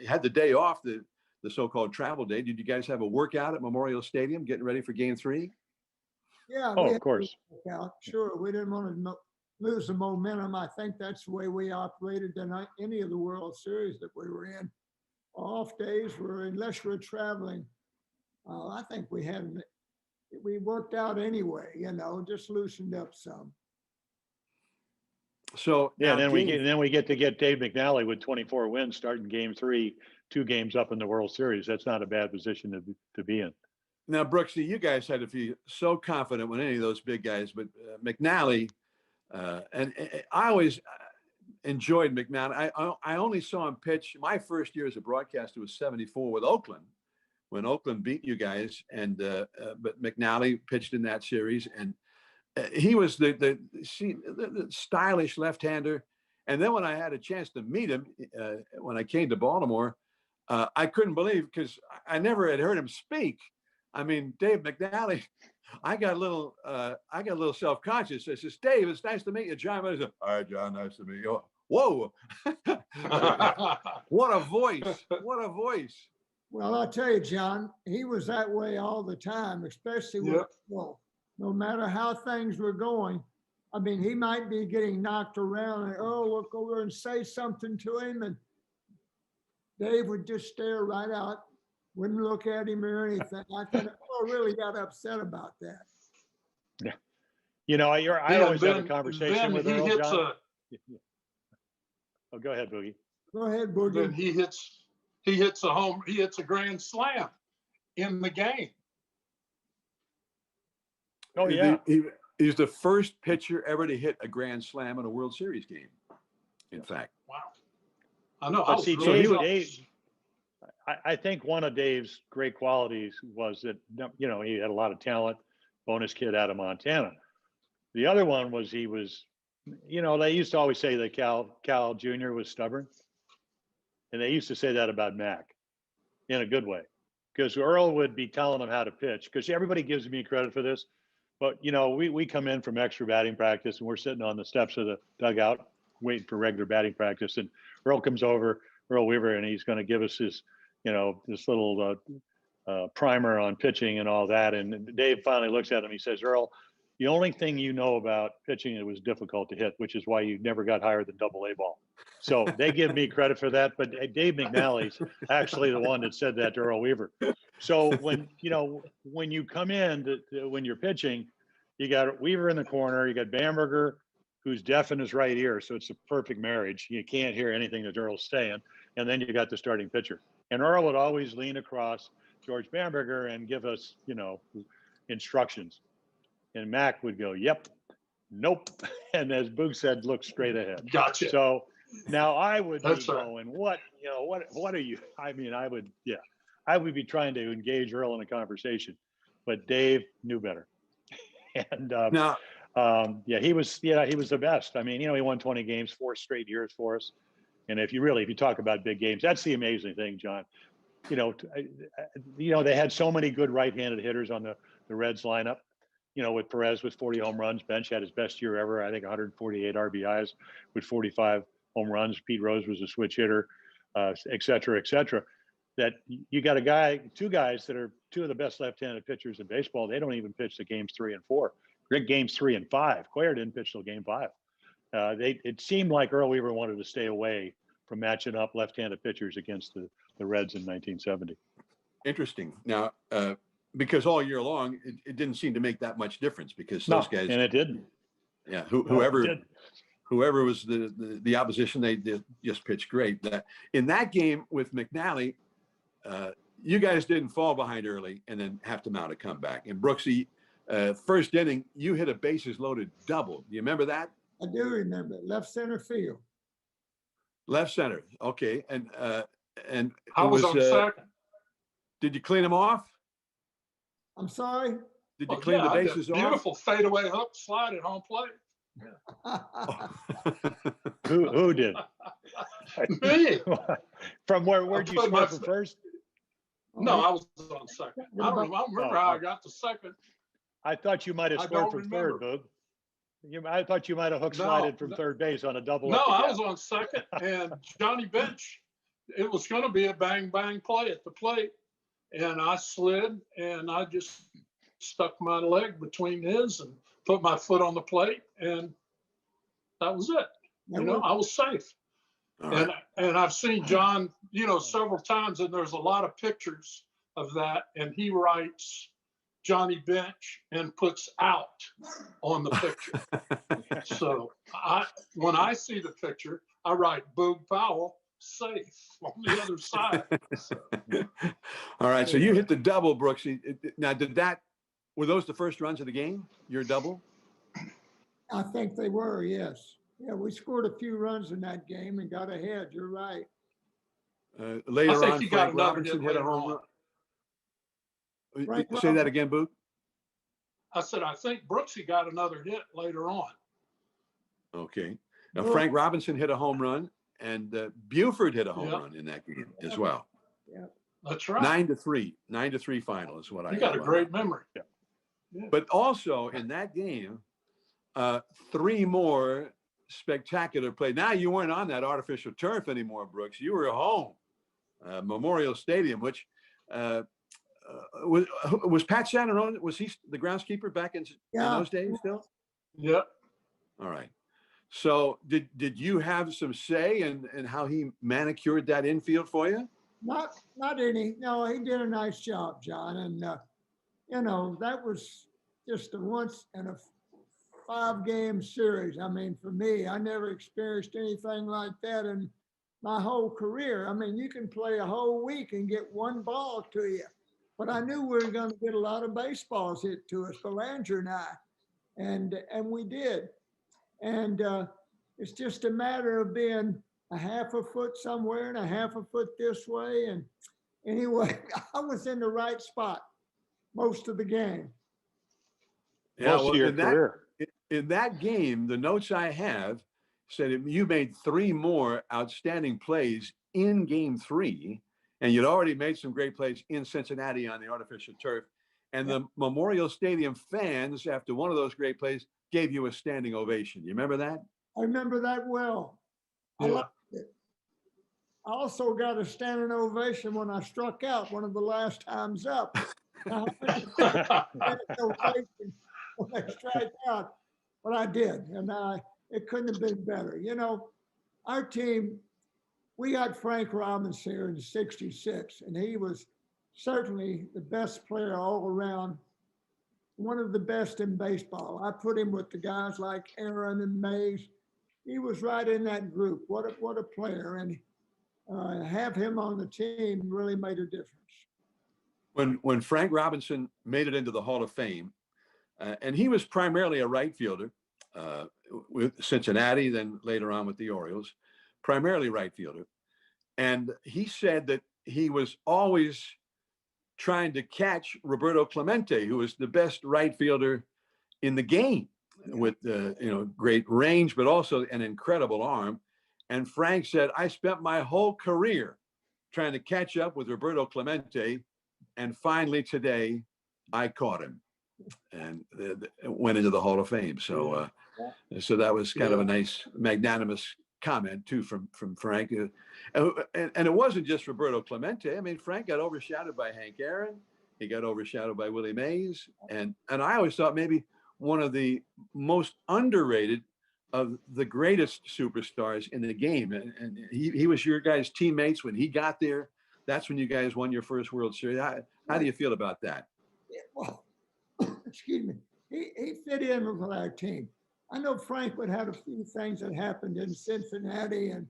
had the day off, the so-called travel day. Did you guys have a workout at Memorial Stadium getting ready for Game 3? Yeah. Oh, we of had course. to work out. Sure, we didn't want to lose the momentum. I think that's the way we operated in any of the World Series that we were in. Off days were, unless we're traveling, I think we worked out anyway, just loosened up some. So Yeah, now then we get to get Dave McNally with 24 wins starting Game 3, 2 games up in the World Series. That's not a bad position to be in. Now, Brooksy, you guys had to be so confident with any of those big guys, but McNally, And I always enjoyed McNally. I only saw him pitch. My first year as a broadcaster was '74 with Oakland, when Oakland beat you guys. And but McNally pitched in that series, and he was the stylish left-hander. And then when I had a chance to meet him when I came to Baltimore, I couldn't believe, because I never had heard him speak. I mean, Dave McNally, I got a little self-conscious. I says, Dave, it's nice to meet you, John. I said, all right, John, nice to meet you. Whoa. What a voice. What a voice. Well, I'll tell you, John, he was that way all the time, especially with Yep. Phil. No matter how things were going. I mean, he might be getting knocked around and, oh, look over and say something to him. And Dave would just stare right out, wouldn't look at him or anything. I thought, oh, really got upset about that. Yeah. You know, I Yeah, always have a then- conversation then with he Earl, hits John. Oh, go ahead, Boogie. Go ahead, then Boogie. he hits a grand slam in the game. Oh, yeah. He's the first pitcher ever to hit a grand slam in a World Series game, in fact. Wow. I know. I But was see, really Dave, shocked. I think one of Dave's great qualities was that, you know, he had a lot of talent, bonus kid out of Montana. The other one was he was, you know, they used to always say that Cal Jr. was stubborn. And they used to say that about Mac in a good way, because Earl would be telling him how to pitch, because everybody gives me credit for this. But, you know, we come in from extra batting practice and we're sitting on the steps of the dugout waiting for regular batting practice. And Earl comes over, Earl Weaver, and he's going to give us his, you know, this little primer on pitching and all that. And Dave finally looks at him. He says, Earl, the only thing you know about pitching, it was difficult to hit, which is why you never got higher than AA ball. So they give me credit for that. But Dave McNally's actually the one that said that to Earl Weaver. So when, you know, when you come in, when you're pitching, you got Weaver in the corner, you got Bamberger, who's deaf in his right ear. So it's a perfect marriage. You can't hear anything that Earl's saying. And then you got the starting pitcher. And Earl would always lean across George Bamberger and give us, you know, instructions. And Mac would go, yep, nope. And as Boog said, look straight ahead. Gotcha. So now I would be That's right. going, what are you? I mean, I would be trying to engage Earl in a conversation, but Dave knew better. And Now, he was the best. I mean, you know, he won 20 games, 4 straight years for us. And if you talk about big games, that's the amazing thing, John. You know, they had so many good right-handed hitters on the Reds lineup. You know, with Perez with 40 home runs, Bench had his best year ever. I think 148 RBIs with 45 home runs. Pete Rose was a switch hitter, et cetera, et cetera. That you got two guys that are two of the best left-handed pitchers in baseball. They don't even pitch the games 3 and 4. Games 3 and 5. Cuellar didn't pitch till game 5. It seemed like Earl Weaver wanted to stay away from matching up left-handed pitchers against the Reds in 1970. interesting. Now, because all year long, it didn't seem to make that much difference, because those guys, and it didn't. yeah, No, whoever it didn't. whoever was the opposition, they just pitched great. In that game with McNally, you guys didn't fall behind early and then have to mount a comeback. And Brooksy, first inning, you hit a bases loaded double. Do you remember that? I do remember it. Left center field. Left center. Okay. And I it was on second. did you clean them off? I'm sorry. Did you Oh, clean yeah, the I did. bases off? Beautiful fadeaway hook slide at home plate. Who did? Me. From where'd you put score my from foot- first? No, I was on second. I don't remember how I got to second. I thought you might have I scored don't from remember. third, Boog. I thought you might have hook No, slided from no. third base on a double. No, up the I gap. was on second, and Johnny Bench, it was going to be a bang bang play at the plate, and I slid and I just stuck my leg between his and put my foot on the plate, and that was it. You know, I was safe. All right. And I've seen John, you know, several times, and there's a lot of pictures of that, and he writes Johnny Bench and puts out on the picture. So when I see the picture, I write Boog Powell safe on the other side. So, All right. So you hit the double, Brooksy. Now, were those the first runs of the game? Your double? I think they were, yes. Yeah, we scored a few runs in that game and got ahead. You're right. Later think on, he got Frank another Robinson hit hit a later home on. run. Frank Say that Robinson. again, Boot. I said, I think Brooksy got another hit later on. Okay. Now, Brooks. Frank Robinson hit a home run, and Buford hit a home Yeah. run in that game as well. Yeah. That's right. 9-3 final is what I You got a have on great that. memory. But also in that game, 3 more spectacular plays. Now you weren't on that artificial turf anymore, Brooks. You were home, Memorial Stadium, which was Pat Santarone. Was he the groundskeeper back in those days still? Yep. All right. So did you have some say in how he manicured that infield for you? Not any. No, he did a nice job, John. And that was just a once in a 5-game series. I mean, for me, I never experienced anything like that in my whole career. I mean, you can play a whole week and get 1 ball to you. But I knew we were going to get a lot of baseballs hit to us, Belanger and I, and we did. And it's just a matter of being a half a foot somewhere and a half a foot this way. And anyway, I was in the right spot most of the game. Yeah, Most of your career. In that game, the notes I have said you made 3 more outstanding plays in game 3, and you'd already made some great plays in Cincinnati on the artificial turf. And the Memorial Stadium fans, after one of those great plays, gave you a standing ovation. You remember that? I remember that well. I Yeah. liked it. I also got a standing ovation when I struck out one of the last times up. Now, standing ovation when I strike out, but I did, and it couldn't have been better. Our team, we got Frank Robinson here in '66, and he was certainly the best player all around, one of the best in baseball. I put him with the guys like Aaron and Mays. He was right in that group. What a player, and have him on the team really made a difference. When Frank Robinson made it into the Hall of Fame, and he was primarily a right fielder with Cincinnati, then later on with the Orioles, primarily right fielder. And he said that he was always trying to catch Roberto Clemente, who was the best right fielder in the game with great range, but also an incredible arm. And Frank said, I spent my whole career trying to catch up with Roberto Clemente. And finally today I caught him and went into the Hall of Fame. So, so that was kind of a nice magnanimous comment too from Frank. And it wasn't just Roberto Clemente. I mean, Frank got overshadowed by Hank Aaron. He got overshadowed by Willie Mays. And I always thought maybe one of the most underrated of the greatest superstars in the game. And he was your guys' teammates when he got there. That's when you guys won your first World Series. How do you feel about that? Yeah, well, excuse me. He fit in with our team. I know Frank would have a few things that happened in Cincinnati, and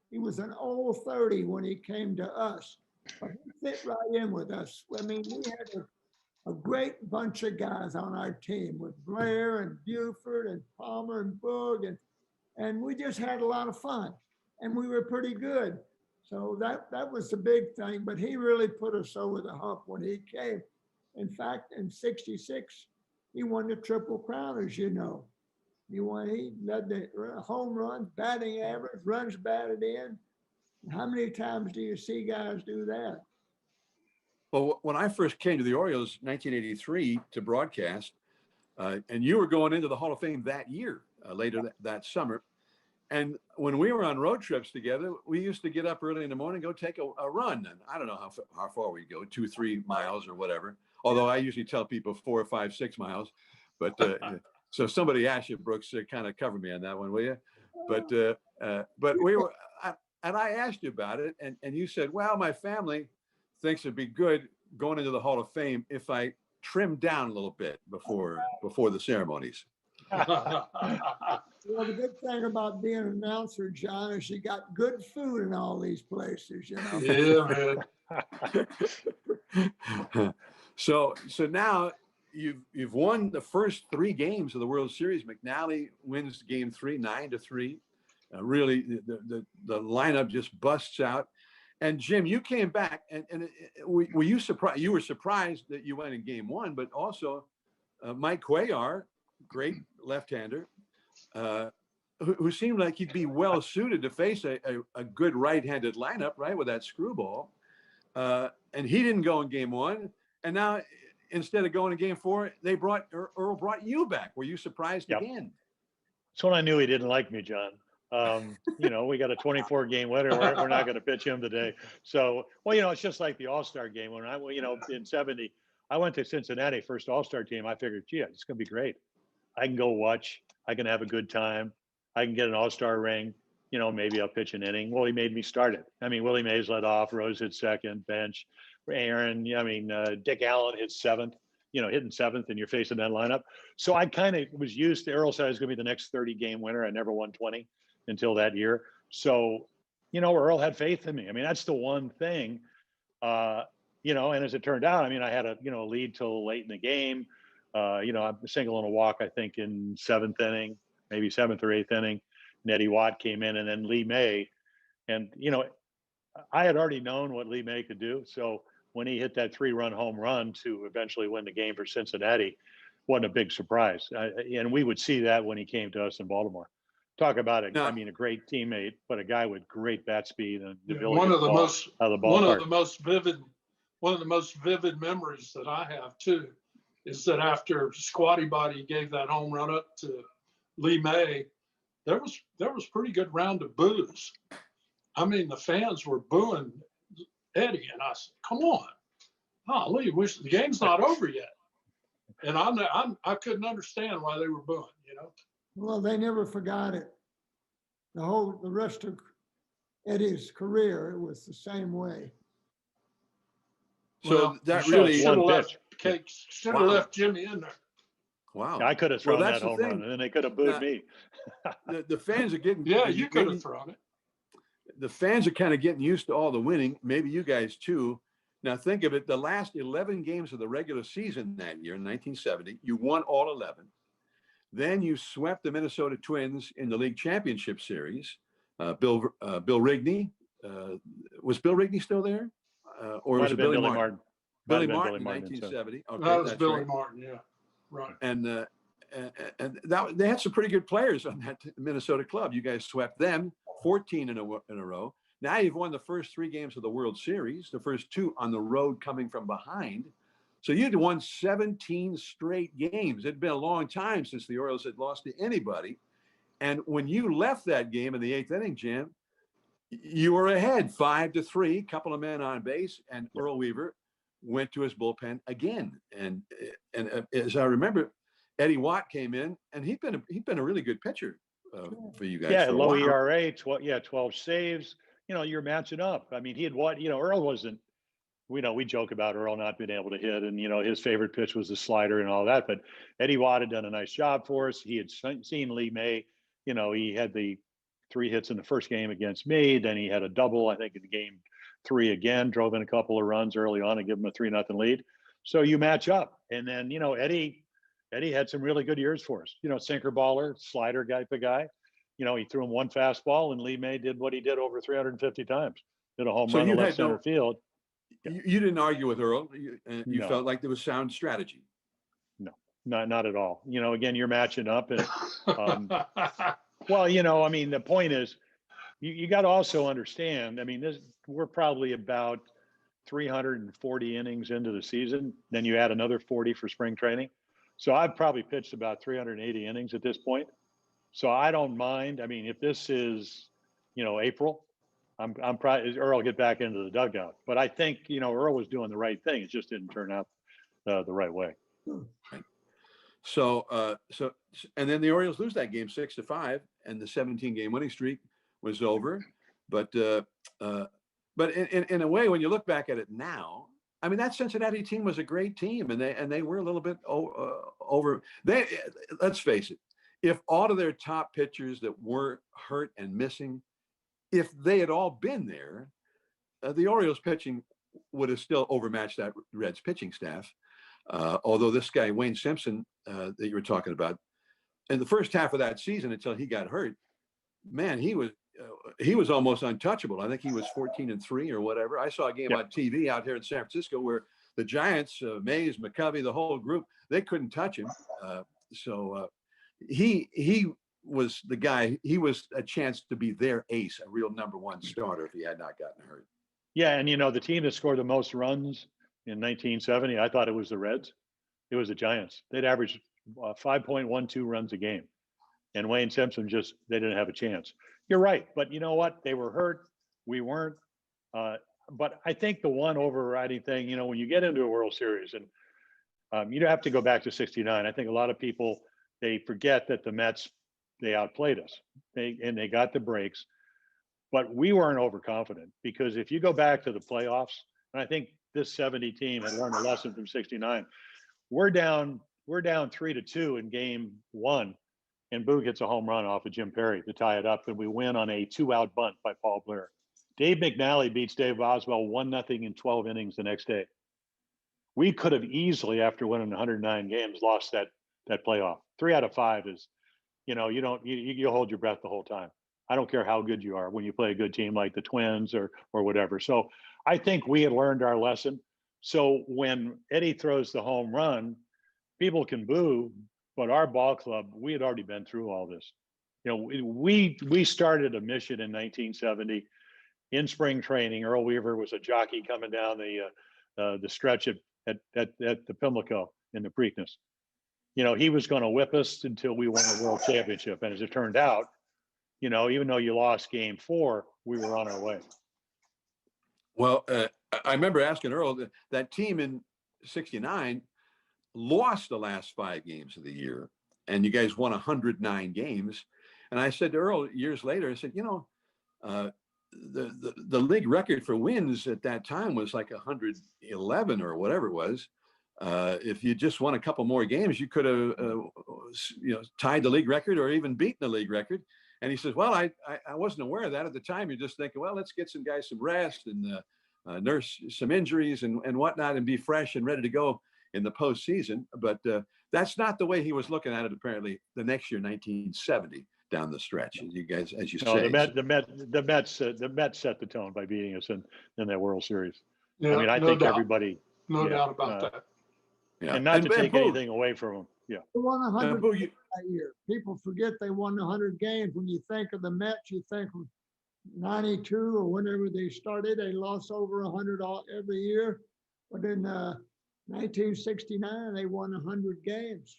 he was an old 30 when he came to us. But he fit right in with us. I mean, we had a great bunch of guys on our team with Blair and Buford and Palmer and Boog, and we just had a lot of fun, and we were pretty good. So that was the big thing, but he really put us over the hump when he came. In fact, in '66, he won the Triple Crown, as you know. He led the home runs, batting average, runs batted in. How many times do you see guys do that? Well, when I first came to the Orioles, 1983, to broadcast, and you were going into the Hall of Fame that year, later that summer. And when we were on road trips together, we used to get up early in the morning, go take a run. And I don't know how far we go, 2-3 miles or whatever. Although I usually tell people 4 or 5, 6 miles. But so if somebody asks you, Brooks, kind of cover me on that one, will you? But we were, and I asked you about it, and you said, well, my family thinks it'd be good going into the Hall of Fame if I trim down a little bit before the ceremonies. Well, the good thing about being an announcer, John, is you got good food in all these places, you know. Yeah, man. So now you've won the first 3 games of the World Series. McNally wins game 3, 9-3. Really, the lineup just busts out. And Jim, you came back, and were you surprised? You were surprised that you went in game 1, but also Mike Cuellar, great left-hander, who seemed like he'd be well suited to face a good right-handed lineup, right, with that screwball. And he didn't go in game 1, and now instead of going to game 4, they Earl brought you back. Were you surprised again? That's when I knew he didn't like me, John. We got a 24-game winner. We're not going to pitch him today. So, well, it's just like the All-Star game. When in 70, I went to Cincinnati, first All-Star team. I figured, gee, it's going to be great. I can go watch. I can have a good time. I can get an All-Star ring. Maybe I'll pitch an inning. Well, he made me start it. I mean, Willie Mays led off, Rose hit second, bench. Aaron, Dick Allen hit seventh, hitting seventh, and you're facing that lineup. So I kind of was used to, Earl said I was going to be the next 30-game winner. I never won 20 until that year. So, Earl had faith in me. I mean, that's the one thing, and as it turned out, I had a lead till late in the game. I'm single in a walk, I think in 7th inning, maybe 7th or 8th inning. And Eddie Watt came in, and then Lee May. And, I had already known what Lee May could do. So when he hit that 3-run home run to eventually win the game for Cincinnati, wasn't a big surprise. And we would see that when he came to us in Baltimore. Talk about it. No. A great teammate, but a guy with great bat speed and the ability One to of the ball most out of the one ballpark. of the most vivid memories that I have too is that after Squatty Body gave that home run up to Lee May, there was pretty good round of boos. I mean, the fans were booing Eddie, and I said, "Come on, Lee, the game's not over yet." And I couldn't understand why they were booing. Well, they never forgot it. The rest of Eddie's career, it was the same way. So that should really, have one Should have left Jimmy in there. wow. I could have thrown that's that the home thing. run, and then they could have booed Now- me. The fans are getting, Yeah, you could maybe have thrown it. the fans are kind of getting used to all the winning. Maybe you guys too. Now think of it, the last 11 games of the regular season that year in 1970, you won all 11. Then you swept the Minnesota Twins in the league championship series. Bill Rigney, was Bill Rigney still there? Or Might was have it been Billy Billy Martin? Martin. Billy Might have been Martin, Billy Martin, 1970. Okay, That was that's Billy right. Martin. Yeah, right. And they had some pretty good players on that Minnesota club. You guys swept them 14 in a row. Now you've won the first 3 games of the World Series, the first 2 on the road coming from behind. So you'd won 17 straight games. It'd been a long time since the Orioles had lost to anybody. And when you left that game in the 8th inning, Jim, you were ahead 5-3, couple of men on base, and Earl Weaver went to his bullpen again. And as I remember, Eddie Watt came in, and he'd been a really good pitcher for you guys. Yeah, for a low while. ERA, 12 saves. You're matching up. I mean, he had what? Earl wasn't. We joke about Earl not being able to hit, and his favorite pitch was the slider and all that. But Eddie Watt had done a nice job for us. He had seen Lee May. He had the 3 hits in the first game against me. Then he had a double, I think, in game 3 again. Drove in a couple of runs early on and give him a 3-0 lead. So you match up, and then Eddie had some really good years for us. Sinker baller, slider type of guy. He threw him 1 fastball, and Lee May did what he did over 350 times. Did a home So run you to left had no- center field. You didn't argue with Earl. You No. felt like there was sound strategy. Not at all. Again, you're matching up, and well, the point is, you got to also understand. We're probably about 340 innings into the season. Then you add another 40 for spring training. So I've probably pitched about 380 innings at this point. So I don't mind. If this is, April, I'm probably Earl get back into the dugout. But I think Earl was doing the right thing. It just didn't turn out the right way. So and then the Orioles lose that game 6-5, and the 17-game winning streak was over. But in a way, when you look back at it now, that Cincinnati team was a great team, and they were a little bit over. Let's face it, if all of their top pitchers that were hurt and missing, if they had all been there, the Orioles pitching would have still overmatched that Reds pitching staff. Although this guy, Wayne Simpson, that you were talking about, in the first half of that season until he got hurt, man, he was almost untouchable. I think he was 14-3 or whatever. I saw a game on TV out here in San Francisco where the Giants, Mays, McCovey, the whole group, they couldn't touch him. So he was the guy. He was a chance to be their ace, a real number one starter if he had not gotten hurt. Yeah, and the team that scored the most runs in 1970, I thought it was the Reds. It was the Giants. They'd average 5.12 runs a game. And Wayne Simpson they didn't have a chance. You're right. But you know what? They were hurt. We weren't. But I think the one overriding thing, when you get into a World Series, and you have to go back to 69. I think a lot of people, they forget that the Mets, they outplayed us. They got the breaks. But we weren't overconfident, because if you go back to the playoffs, and I think this 70 team had learned a lesson from 69, we're down 3-2 in game 1. And Boog hits a home run off of Jim Perry to tie it up, and we win on a 2-out bunt by Paul Blair. Dave McNally beats Dave Oswald 1-0 in 12 innings the next day. We could have easily, after winning 109 games, lost that playoff. 3 out of 5 is, you hold your breath the whole time. I don't care how good you are when you play a good team like the Twins or whatever. So I think we had learned our lesson. So when Eddie throws the home run, people can boo. But our ball club, we had already been through all this. We started a mission in 1970 in spring training. Earl Weaver was a jockey coming down the stretch at the Pimlico in the Preakness. He was going to whip us until we won the World Championship. And as it turned out, even though you lost game 4, we were on our way. Well, I remember asking Earl that team in 69 lost the last 5 games of the year, and you guys won 109 games. And I said to Earl years later, I said, the league record for wins at that time was like 111 or whatever it was. If you just won a couple more games, you could have tied the league record or even beaten the league record. And he says, well, I wasn't aware of that at the time. You're just thinking, well, let's get some guys some rest and nurse some injuries and whatnot and be fresh and ready to go in the postseason. But that's not the way he was looking at it, apparently, the next year, 1970, down the stretch. You guys, as you say. The Mets set the tone by beating us in that World Series. Yeah, I think doubt. everybody. No doubt about that. Yeah. And not to take anything away from them. Yeah. They won 100 games that year. People forget they won 100 games. When you think of the Mets, you think of 92 or whenever they started, they lost over 100 every year. But in 1969, they won 100 games.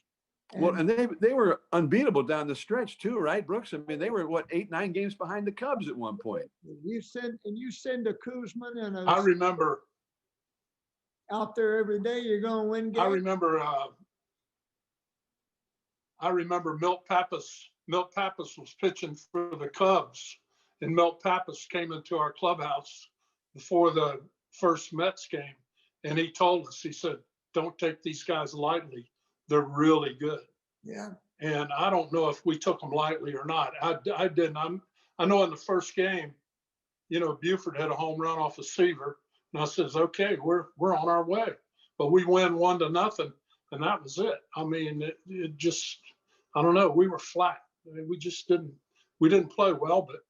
Well, and they were unbeatable down the stretch too, right, Brooks? I mean, they were 8-9 games behind the Cubs at one point. You send a Kuzman and I remember out there every day, you're going to win games. I remember Milt Pappas. Milt Pappas was pitching for the Cubs, and Milt Pappas came into our clubhouse before the first Mets game, and he told us, he said, "Don't take these guys lightly. They're really good." Yeah. And I don't know if we took them lightly or not. I didn't. I know in the first game, Buford had a home run off of Seaver, and I says, "Okay, we're on our way." But we win 1-0, and that was it. I mean, it just, I don't know. We were flat. I mean, we didn't play well, but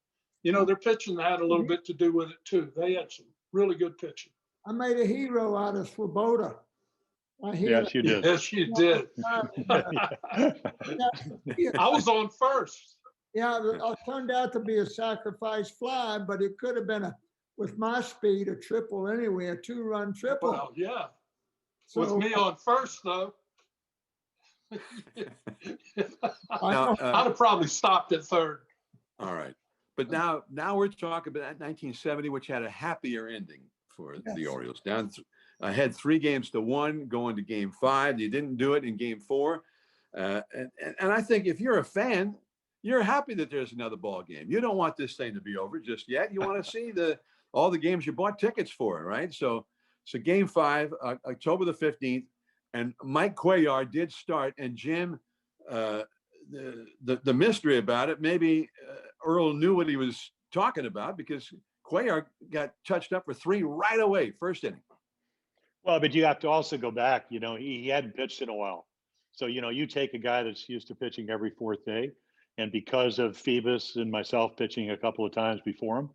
their pitching had a little bit to do with it too. They had some really good pitching. I made a hero out of Swoboda. Yes, you did. Yes, you did. I was on first. Yeah, it turned out to be a sacrifice fly, but it could have been with my speed, a triple anyway, a 2-run triple. Well, yeah. So, With me on first, though, Now, I'd have probably stopped at third. all right. But now we're talking about 1970, which had a happier ending for the Orioles. Down ahead 3-1, going to game 5. You didn't do it in game 4. And I think if you're a fan, you're happy that there's another ball game. You don't want this thing to be over just yet. You want to see all the games you bought tickets for, right? So game 5, October the 15th, and Mike Cuellar did start. And Jim, the mystery about it, maybe Earl knew what he was talking about, because Cuellar got touched up for 3 right away, first inning. Well, but you have to also go back, he hadn't pitched in a while. So, you take a guy that's used to pitching every fourth day, and because of Phoebus and myself pitching a couple of times before him,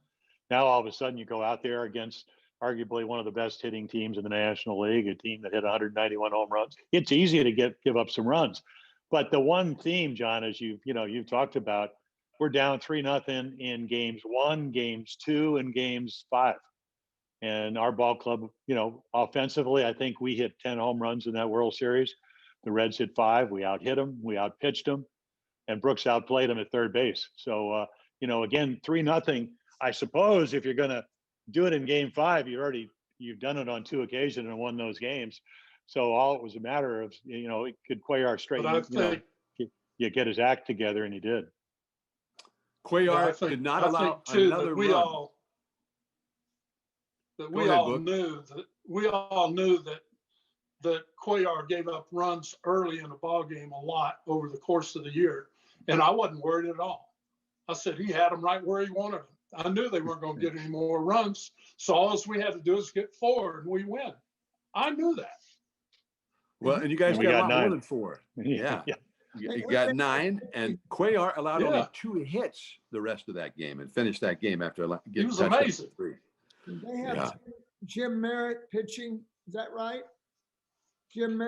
now all of a sudden you go out there against arguably one of the best hitting teams in the National League, a team that hit 191 home runs. It's easy to give up some runs. But the one theme, John, as you've talked about, we're down 3-0 in games 1, games 2, and games 5. And our ball club, offensively, I think we hit 10 home runs in that World Series. The Reds hit 5. We out hit them. We out pitched them. And Brooks outplayed him at third base. So, again, 3-0. I suppose if you're going to do it in game 5, you've done it on 2 occasions and won those games. So all it was a matter of, could Cuellar straighten, you get his act together, and he did. Cuellar did not allow another run. We all knew that Cuellar gave up runs early in the ball game a lot over the course of the year, and I wasn't worried at all. I said he had them right where he wanted them. I knew they weren't going to get any more runs, so all we had to do is get 4 and we win. I knew that. Well, and you guys We got a got lot 9. more than 4. Yeah. You got 9, and Cuellar allowed only 2 hits the rest of that game and finished that game after He getting was touched up amazing. for 3. They have Jim Merritt pitching. Is that right? Jim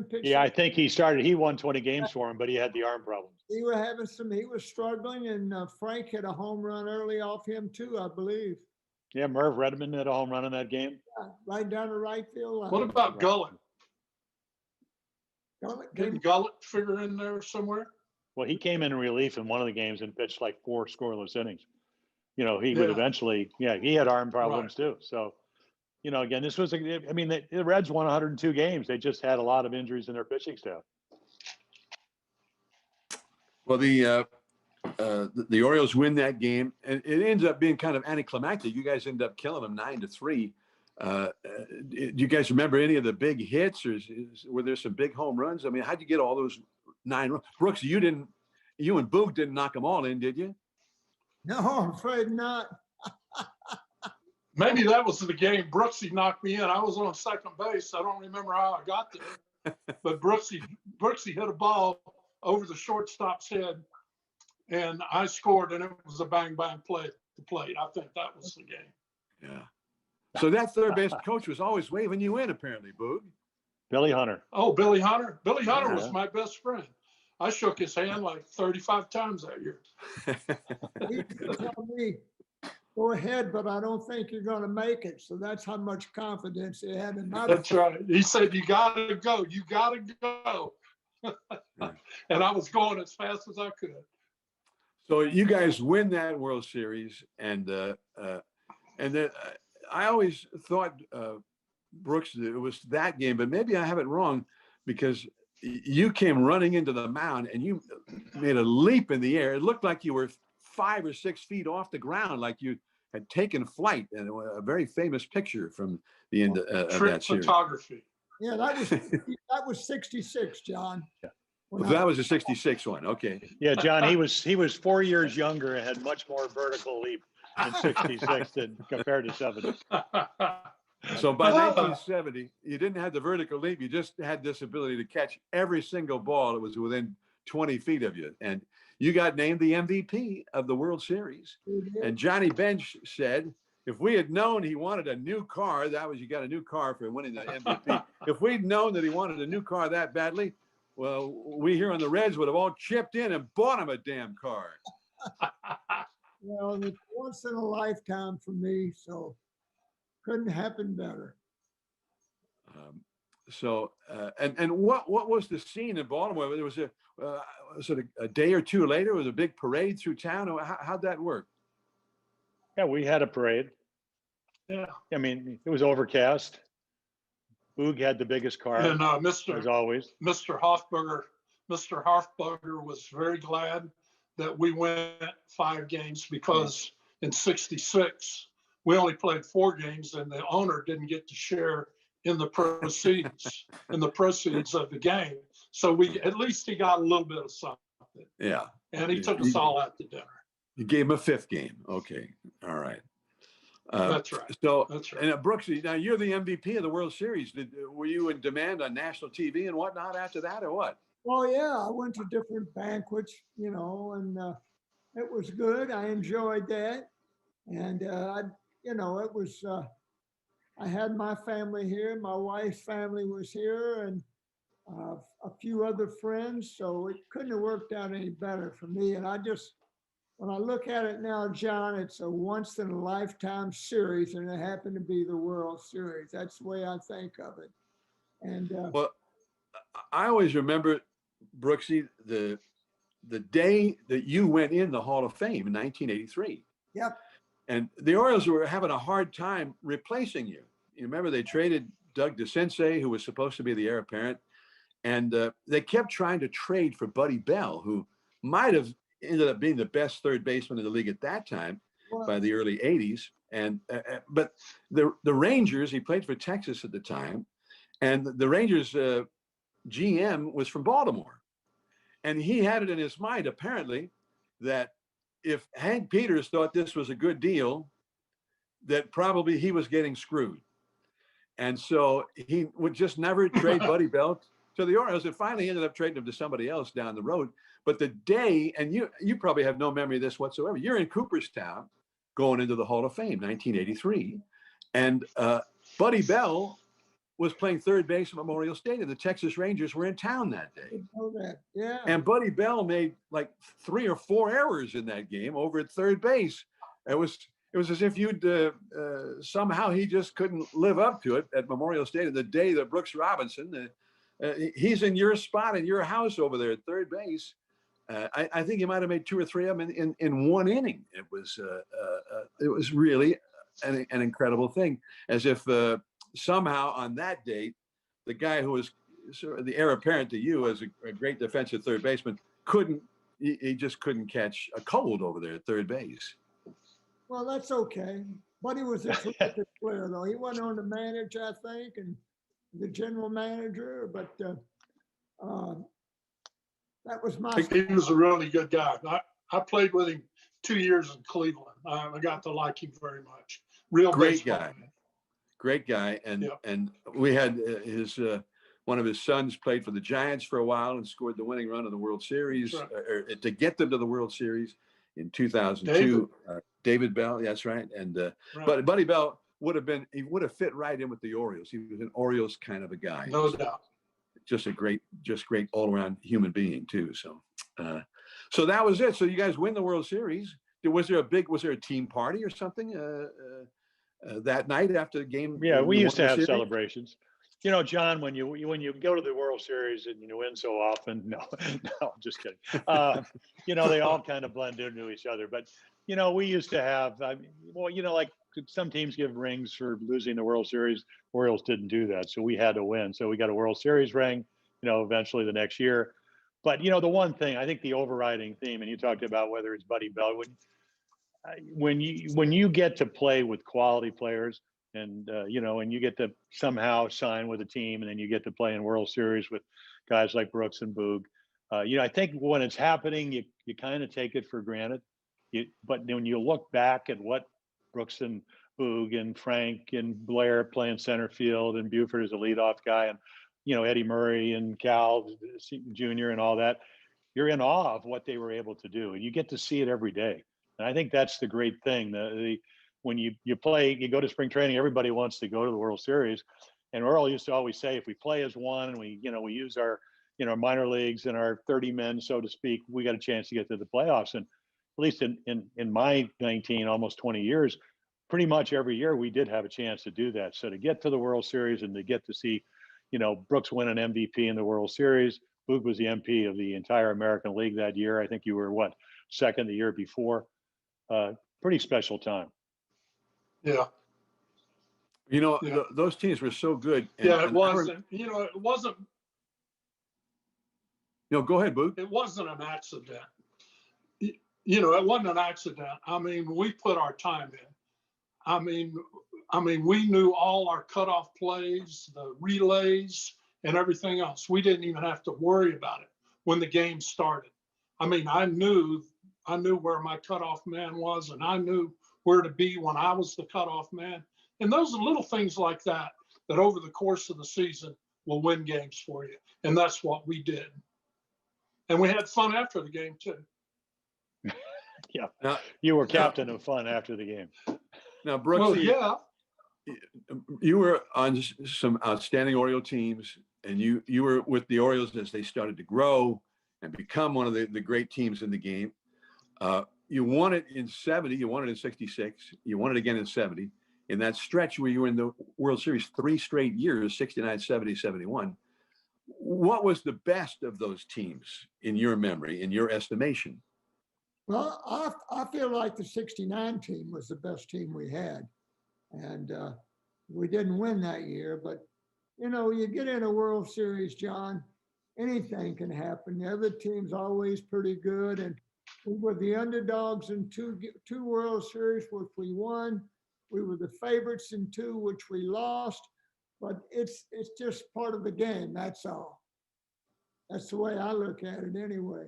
pitching. Yeah, I think he won 20 games for him, but he had the arm problems. He was struggling, and Frank hit a home run early off him too, I believe. Yeah, Merv Redmond had a home run in that game. Right down the right field line. What about Gullett? Gullett Didn't Gullett figure in there somewhere? Well, he came in relief in one of the games and pitched like 4 scoreless innings. He would eventually, he had arm problems too. So, again, this was, the Reds won 102 games. They just had a lot of injuries in their pitching staff. Well, the Orioles win that game, and it ends up being kind of anticlimactic. You guys end up killing them 9-3. Do you guys remember any of the big hits, or were there some big home runs? I mean, how'd you get all those 9 runs? Brooks, you and Boog didn't knock them all in, did you? No, I'm afraid not. Maybe that was the game Brooksy knocked me in. I was on second base. I don't remember how I got there, but Brooksy hit a ball over the shortstop's head, and I scored, and it was a bang play at the plate. I think that was the game. Yeah. So that third base coach was always waving you in, apparently, Boog. Billy Hunter. Oh, Billy Hunter. Billy Hunter was my best friend. I shook his hand like 35 times that year. He used to tell me, go ahead, but I don't think you're going to make it. So that's how much confidence he had in my. That's right. He said, you got to go. You got to go. And I was going as fast as I could. So you guys win that World Series, and then I always thought, Brooks, it was that game, but maybe I have it wrong, because you came running into the mound and you made a leap in the air. It looked like you were 5 or 6 feet off the ground, like you had taken flight, and a very famous picture from the end of that series. Photography. Yeah, that was 66, John. Yeah. That was a 66 one. Okay. Yeah, John, he was 4 years younger and had much more vertical leap in 66 than compared to 70. So by 1970, you didn't have the vertical leap. You just had this ability to catch every single ball that was within 20 feet of you. And you got named the MVP of the World Series. And Johnny Bench said, if we had known he wanted a new car, you got a new car for winning the MVP. If we'd known that he wanted a new car that badly, well, we here on the Reds would have all chipped in and bought him a damn car. Well, it's once in a lifetime for me, so couldn't happen better. And what was the scene in Baltimore? There was a day or two later, was a big parade through town. How'd that work? Yeah, we had a parade. Yeah. I mean, it was overcast. Boog had the biggest car, And as always. Mr. Hofberger was very glad that we went 5 games, because in 66, we only played 4 games, and the owner didn't get to share in the proceeds of the game. So at least he got a little bit of something. Yeah. And he took us all out to dinner. You gave him a 5th game. Okay. All right. That's right. So, That's right. and Brooksy, now you're the MVP of the World Series. Were you in demand on national TV and whatnot after that, or what? Oh, yeah, I went to different banquets, and it was good. I enjoyed that. And, it was, I had my family here. My wife's family was here and a few other friends. So it couldn't have worked out any better for me. And when I look at it now, John, it's a once in a lifetime series and it happened to be the World Series. That's the way I think of it. And Well, I always remember, Brooksy, the day that you went in the Hall of Fame in 1983. yep, And the Orioles were having a hard time replacing you. You remember they traded Doug DeCinces, who was supposed to be the heir apparent, and they kept trying to trade for Buddy Bell, who might have ended up being the best third baseman in the league at that time by the early 80s. And but the Rangers, he played for Texas at the time, and the Rangers GM was from Baltimore. And he had it in his mind, apparently, that if Hank Peters thought this was a good deal, that probably he was getting screwed. And so he would just never trade Buddy Bell to the Orioles. And finally ended up trading him to somebody else down the road. But the day, and you probably have no memory of this whatsoever, you're in Cooperstown going into the Hall of Fame, 1983. And Buddy Bell was playing third base at Memorial Stadium. The Texas Rangers were in town that day. I know that. Yeah. And Buddy Bell made like 3 or 4 errors in that game over at third base. It was as if you'd somehow he just couldn't live up to it at Memorial Stadium. The day that Brooks Robinson, he's in your spot in your house over there at third base. I think he might have made 2 or 3 of them in one inning. It was really an incredible thing, as if somehow on that date, the guy who was sort of the heir apparent to you as a great defensive third baseman he just couldn't catch a cold over there at third base. Well, that's okay. Buddy was a terrific player, though. He went on to manage, I think, and the general manager, but that was my. He was a really good guy. I played with him 2 years in Cleveland. I got to like him very much. Real Great baseball guy. man. Great guy. And Yep. and we had one of his sons played for the Giants for a while and scored the winning run of the World Series, That's or to get them to the World Series in 2002. David Bell, that's right. And Right. but Buddy Bell would have fit right in with the Orioles. He was an Orioles kind of a guy. No doubt. Just great all around human being too. So that was it. So you guys win the World Series. Was there a team party or something that night after the game? Yeah, we used to have series? celebrations. John, when you go to the World Series and you win so often, no, I'm just kidding. They all kind of blend into each other. But we used to have, like some teams give rings for losing the World Series. Orioles didn't do that, so we had to win. So we got a World Series ring, eventually the next year. But the one thing, I think the overriding theme, and you talked about whether it's Buddy Bell, when you get to play with quality players, and and you get to somehow sign with a team, and then you get to play in World Series with guys like Brooks and Boog. I think when it's happening, you kind of take it for granted. But when you look back at what Brooks and Boog and Frank and Blair playing center field, and Buford as a leadoff guy, and Eddie Murray and Cal Jr. and all that, you're in awe of what they were able to do, and you get to see it every day. And I think that's the great thing. When you go to spring training, everybody wants to go to the World Series. And Earl used to always say, if we play as one and we use our, minor leagues and our 30 men, so to speak, we got a chance to get to the playoffs. And at least in my 19, almost 20 years, pretty much every year we did have a chance to do that. So to get to the World Series and to get to see, Brooks win an MVP in the World Series, Boog was the MP of the entire American League that year. I think you were second the year before. Pretty special time. Yeah. Those teams were so good. It wasn't. It wasn't. Go ahead, Boog. It wasn't an accident. It wasn't an accident. I mean, we put our time in. I mean, we knew all our cutoff plays, the relays, and everything else. We didn't even have to worry about it when the game started. I mean, I knew where my cutoff man was, and I knew where to be when I was the cutoff man. And those are little things like that, that over the course of the season will win games for you. And that's what we did. And we had fun after the game too. Yeah. Now, You were captain of fun after the game. now Well, Brooksy, yeah, you were on some outstanding Oriole teams, and you were with the Orioles as they started to grow and become one of the great teams in the game. You won it in 70, you won it in 66, you won it again in 70. In that stretch where you were in the World Series 3 straight years, 69, 70, 71. What was the best of those teams in your memory, in your estimation? Well, I feel like the 69 team was the best team we had. And we didn't win that year, but you know, you get in a World Series, John, anything can happen. The other team's always pretty good. And we were the underdogs in two World Series, which we won. We were the favorites in 2, which we lost. But it's just part of the game. That's all. That's the way I look at it anyway.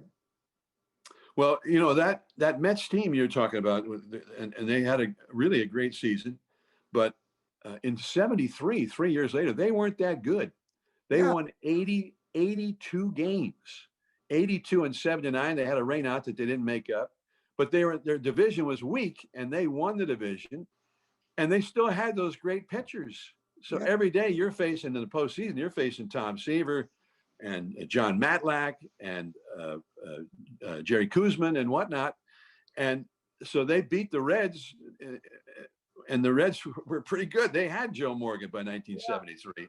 Well, you know, that Mets team you're talking about, and they had really a great season, but in 73, 3 years later, they weren't that good. They won 82 games, 82 and 79. They had a rain out that they didn't make up, but their division was weak, and they won the division, and they still had those great pitchers. So every day you're facing in the postseason, you're facing Tom Seaver and John Matlack and Jerry Kuzman and whatnot. And so they beat the Reds, and the Reds were pretty good. They had Joe Morgan by 1973,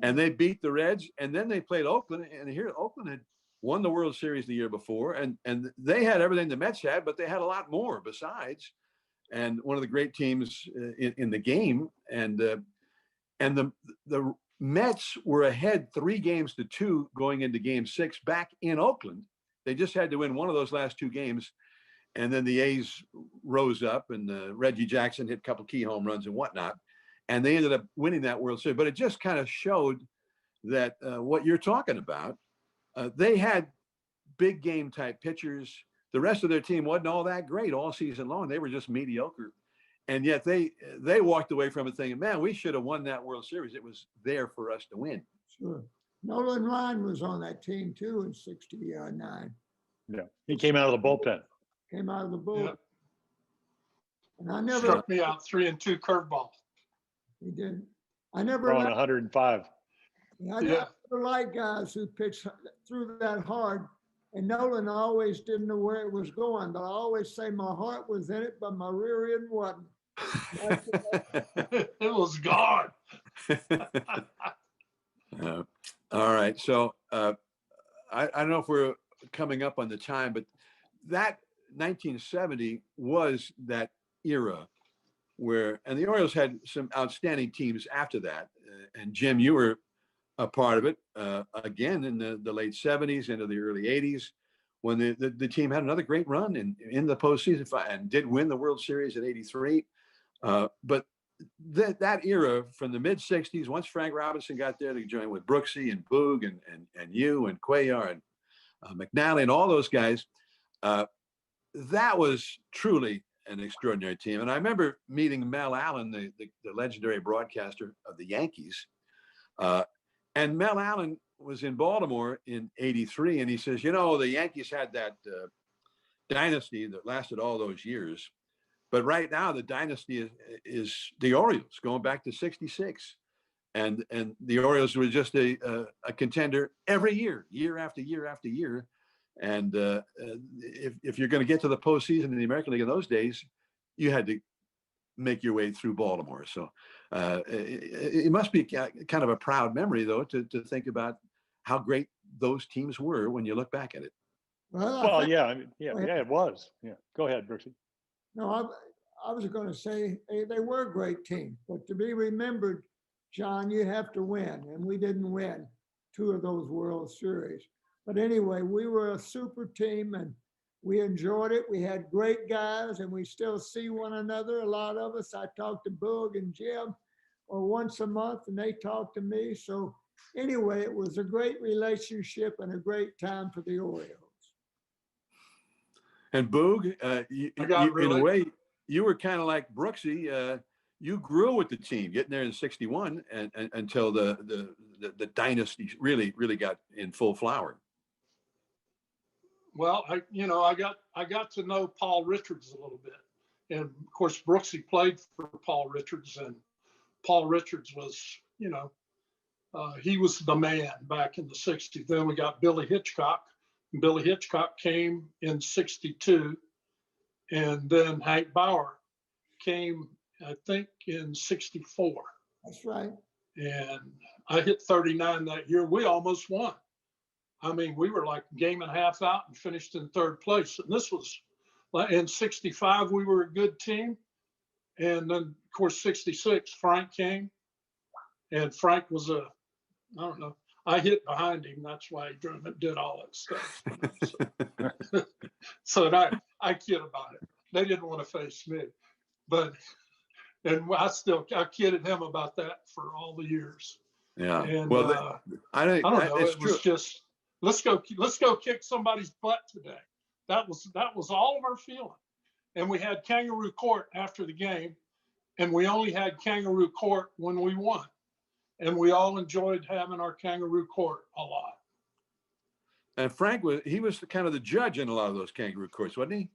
and they beat the Reds. And then they played Oakland, and here Oakland had won the World Series the year before, and they had everything the Mets had, but they had a lot more besides. And one of the great teams in the game, and the Mets were ahead 3-2 going into Game 6 back in Oakland. They just had to win one of those last 2 games, and then the A's rose up, and Reggie Jackson hit a couple key home runs and whatnot, and they ended up winning that World Series. But it just kind of showed that what you're talking about, they had big game type pitchers. The rest of their team wasn't all that great all season long. They were just mediocre. And yet they walked away from it thinking, man, we should have won that World Series. It was there for us to win. Sure. Nolan Ryan was on that team too in 69. Yeah. He came out of the bullpen. Came out of the bull. Yeah. And I never, struck me out 3-2 curveball. he did. I never, Throwing liked, 105. I never liked guys who pitched through that hard. And Nolan always didn't know where it was going, but I always say my heart was in it, but my rear end wasn't. It was gone. All right. So I don't know if we're coming up on the time, but that 1970 was that era where, and the Orioles had some outstanding teams after that. And Jim, you were a part of it again in the late 70s into the early 80s, when the team had another great run in the postseason and did win the World Series in 83. But that era from the mid 60s, once Frank Robinson got there to join with Brooksy and Boog and you and Cuellar and McNally and all those guys, that was truly an extraordinary team. And I remember meeting Mel Allen, the legendary broadcaster of the Yankees. And Mel Allen was in Baltimore in 83, and he says, you know, the Yankees had that dynasty that lasted all those years. But right now, the dynasty is the Orioles, going back to 66. And the Orioles were just a contender every year, year after year after year. And if you're going to get to the postseason in the American League in those days, you had to make your way through Baltimore. So it must be kind of a proud memory, though, to think about how great those teams were when you look back at it. Well, Yeah, it was. Yeah, go ahead, Brooksy. no, I was going to say they were a great team, but to be remembered, John, you have to win, and we didn't win 2 of those World Series. But anyway, we were a super team, and we enjoyed it. We had great guys, and we still see one another. A lot of us. I talk to Boog and Jim, or once a month, and they talk to me. So anyway, it was a great relationship and a great time for the Orioles. And Boog, in a way, you were kind of like Brooksy. You grew with the team, getting there in '61, and until the dynasty really got in full flower. Well, I got to know Paul Richards a little bit, and of course Brooksy played for Paul Richards, and Paul Richards was, he was the man back in the '60s. Then we got Billy Hitchcock. Billy Hitchcock came in '62, and then Hank Bauer came, I think, in '64. That's right. And I hit 39 that year. We almost won. I mean, we were like a game and a half out and finished in third place. And this was in '65, we were a good team. And then, of course, '66, Frank came. And Frank was I don't know, I hit behind him. That's why he did all that stuff. So I kid about it. They didn't want to face me. And I kidded him about that for all the years. Yeah. And Well, I don't know. It's It was true. just let's go kick somebody's butt today. That was all of our feeling. And we had kangaroo court after the game, and we only had kangaroo court when we won. And we all enjoyed having our kangaroo court a lot. And Frank was kind of the judge in a lot of those kangaroo courts, wasn't he?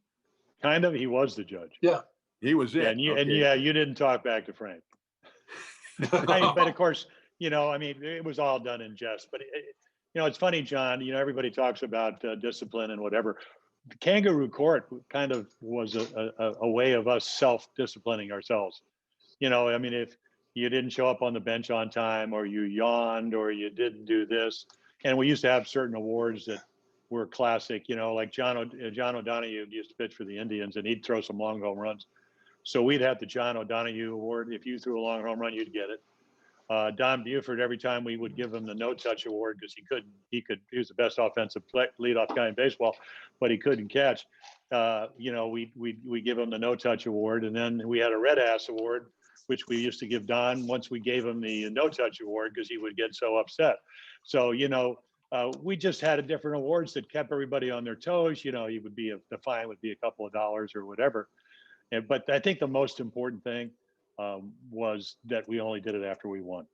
Kind of, he was the judge. Yeah. He was it. And you didn't talk back to Frank. But of course, I mean, it was all done in jest. But it's funny, John. Everybody talks about discipline and whatever. The kangaroo court kind of was a way of us self-disciplining ourselves. I mean, if you didn't show up on the bench on time, or you yawned, or you didn't do this, and we used to have certain awards that were classic. Like John O'Donohue used to pitch for the Indians, and he'd throw some long home runs. So we'd have the John O'Donohue Award. If you threw a long home run, you'd get it. Don Buford, every time we would give him the no touch award, because he was the best offensive leadoff guy in baseball, but he couldn't catch. We give him the no touch award, and then we had a red ass award, which we used to give Don once we gave him the no touch award, because he would get so upset. So we just had a different awards that kept everybody on their toes. The fine would be a couple of dollars or whatever. But I think the most important thing was that we only did it after we won.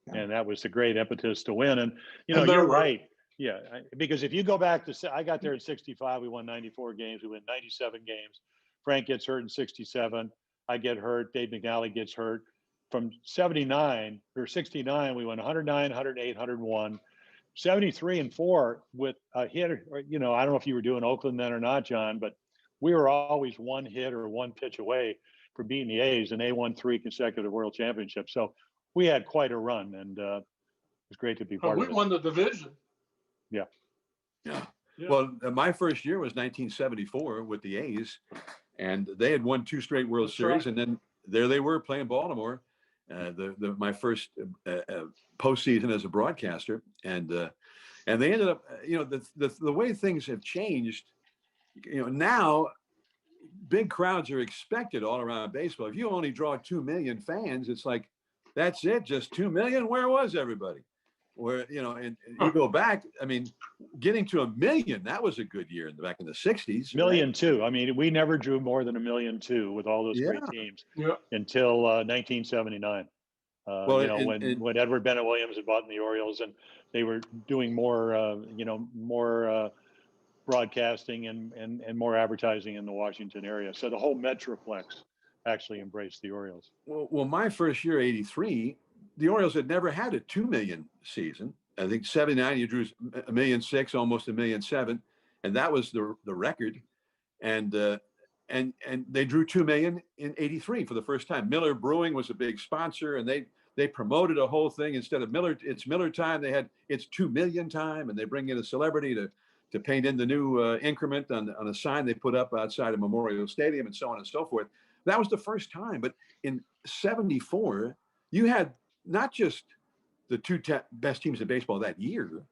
Yeah. And that was the great impetus to win. And, you're right. Yeah. Because if you go back to, I got there in '65, we won 94 games. We win 97 games. Frank gets hurt in '67. I get hurt. Dave McNally gets hurt. From 69 or 69, we won 109, 108, 101. 73 and 4 with a hit. I don't know if you were doing Oakland then or not, John, but we were always one hit or one pitch away from beating the A's, and they won 3 consecutive World Championships. So we had quite a run, and it was great to be part of it. We won the division. Yeah. Well, my first year was 1974 with the A's, and they had won 2 straight World Series, right. And then there they were playing Baltimore. My first postseason as a broadcaster, and they ended up, the way things have changed. Now big crowds are expected all around baseball. If you only draw 2 million fans, it's like, that's it, just 2 million. Where was everybody? Where, and you go back, I mean, getting to 1 million, that was a good year back in the '60s. Million too. I mean, we never drew more than 1 million too with all those great teams until 1979. When Edward Bennett Williams had bought in the Orioles, and they were doing more, more broadcasting and more advertising in the Washington area. So the whole Metroplex actually embraced the Orioles. Well, my first year, '83, the Orioles had never had a 2 million season. I think '79, you drew 1.6 million, almost 1.7 million, and that was the record. And they drew 2 million in '83 for the first time. Miller Brewing was a big sponsor, and they promoted a whole thing. Instead of it's Miller time, they had it's 2 million time, and they bring in a celebrity to paint in the new increment on a sign they put up outside of Memorial Stadium, and so on and so forth. That was the first time. But in '74, you had not just the 2 best teams in baseball that year,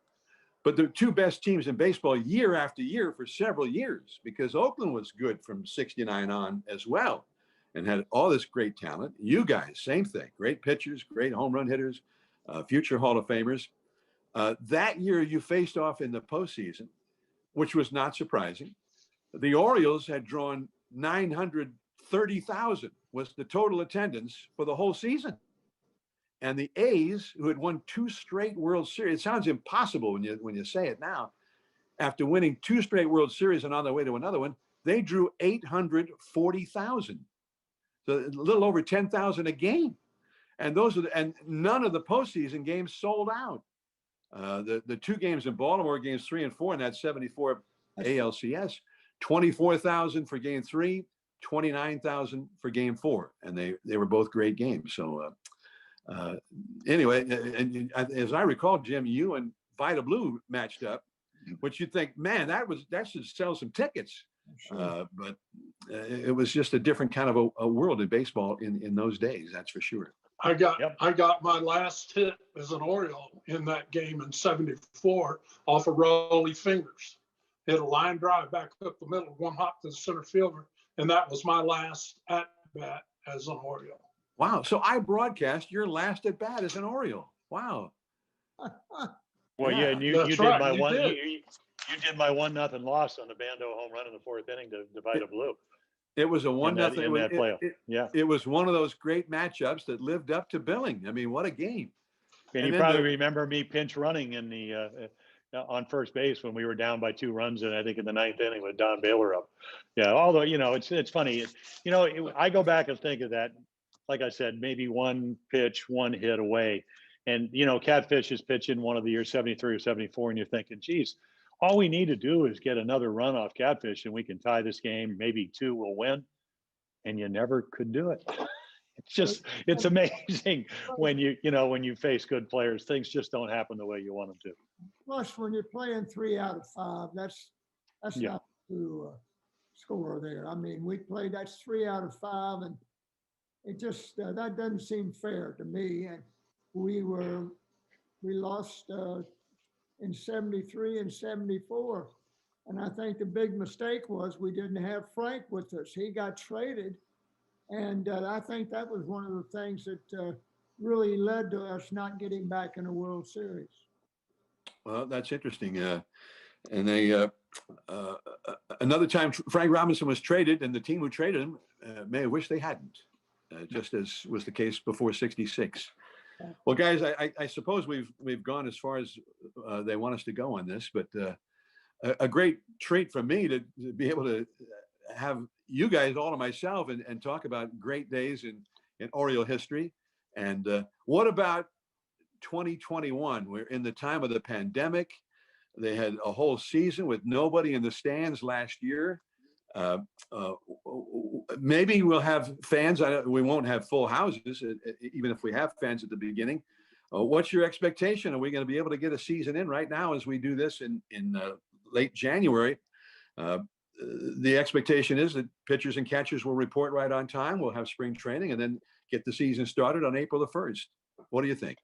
but the 2 best teams in baseball year after year for several years, because Oakland was good from '69 on as well, and had all this great talent. You guys, same thing, great pitchers, great home run hitters, future Hall of Famers. That year you faced off in the postseason, which was not surprising. The Orioles had drawn 900 30,000 was the total attendance for the whole season. And the A's, who had won 2 straight World Series, it sounds impossible when you say it now. After winning 2 straight World Series and on their way to another one, they drew 840,000. So a little over 10,000 a game. And and none of the postseason games sold out. The 2 games in Baltimore, games 3 and 4 in that 74 ALCS, 24,000 for game 3, 29,000 for game 4. And they were both great games. So anyway, and as I recall, Jim, you and Vita Blue matched up, which you'd think, man, that should sell some tickets. But it was just a different kind of a world of baseball in those days. That's for sure. I got my last hit as an Oriole in that game in '74 off of Rollie Fingers. Hit a line drive back up the middle, one hop to the center fielder, and that was my last at bat as an Oriole. Wow! So I broadcast your last at bat as an Oriole. Wow! Well, yeah, and you did right, my you one. did. You did my 1-0 loss on the Bando home run in the 4th inning to Vita Blue. It was a 1-0 in that playoff. Yeah, it was one of those great matchups that lived up to billing. I mean, what a game! and you probably remember me pinch running in the on first base when we were down by 2 runs, and I think in the 9th inning with Don Baylor up. Yeah, although it's funny. I go back and think of that. Like I said, maybe 1 pitch, 1 hit away, and Catfish is pitching one of the years 73 or 74, and you're thinking, geez. All we need to do is get another run off Catfish and we can tie this game. Maybe 2 will win. And you never could do it. It's amazing when you face good players, things just don't happen the way you want them to. Plus, when you're playing 3 out of 5, that's not to score there. I mean, we played, that's 3 out of 5, and it just, that doesn't seem fair to me. And we lost, in 73 and 74. And I think the big mistake was we didn't have Frank with us. He got traded. And I think that was one of the things that really led to us not getting back in the World Series. Well, that's interesting. And they another time Frank Robinson was traded, and the team who traded him may have wished they hadn't, just as was the case before '66. Well, guys, I suppose we've gone as far as they want us to go on this, but a great treat for me to be able to have you guys all to myself and talk about great days in Oriole history. And what about 2021? We're in the time of the pandemic. They had a whole season with nobody in the stands last year. Maybe we'll have fans. We won't have full houses, even if we have fans at the beginning. What's your expectation? Are we going to be able to get a season in right now as we do this in late January? The expectation is that pitchers and catchers will report right on time. We'll have spring training and then get the season started on April the 1st. What do you think?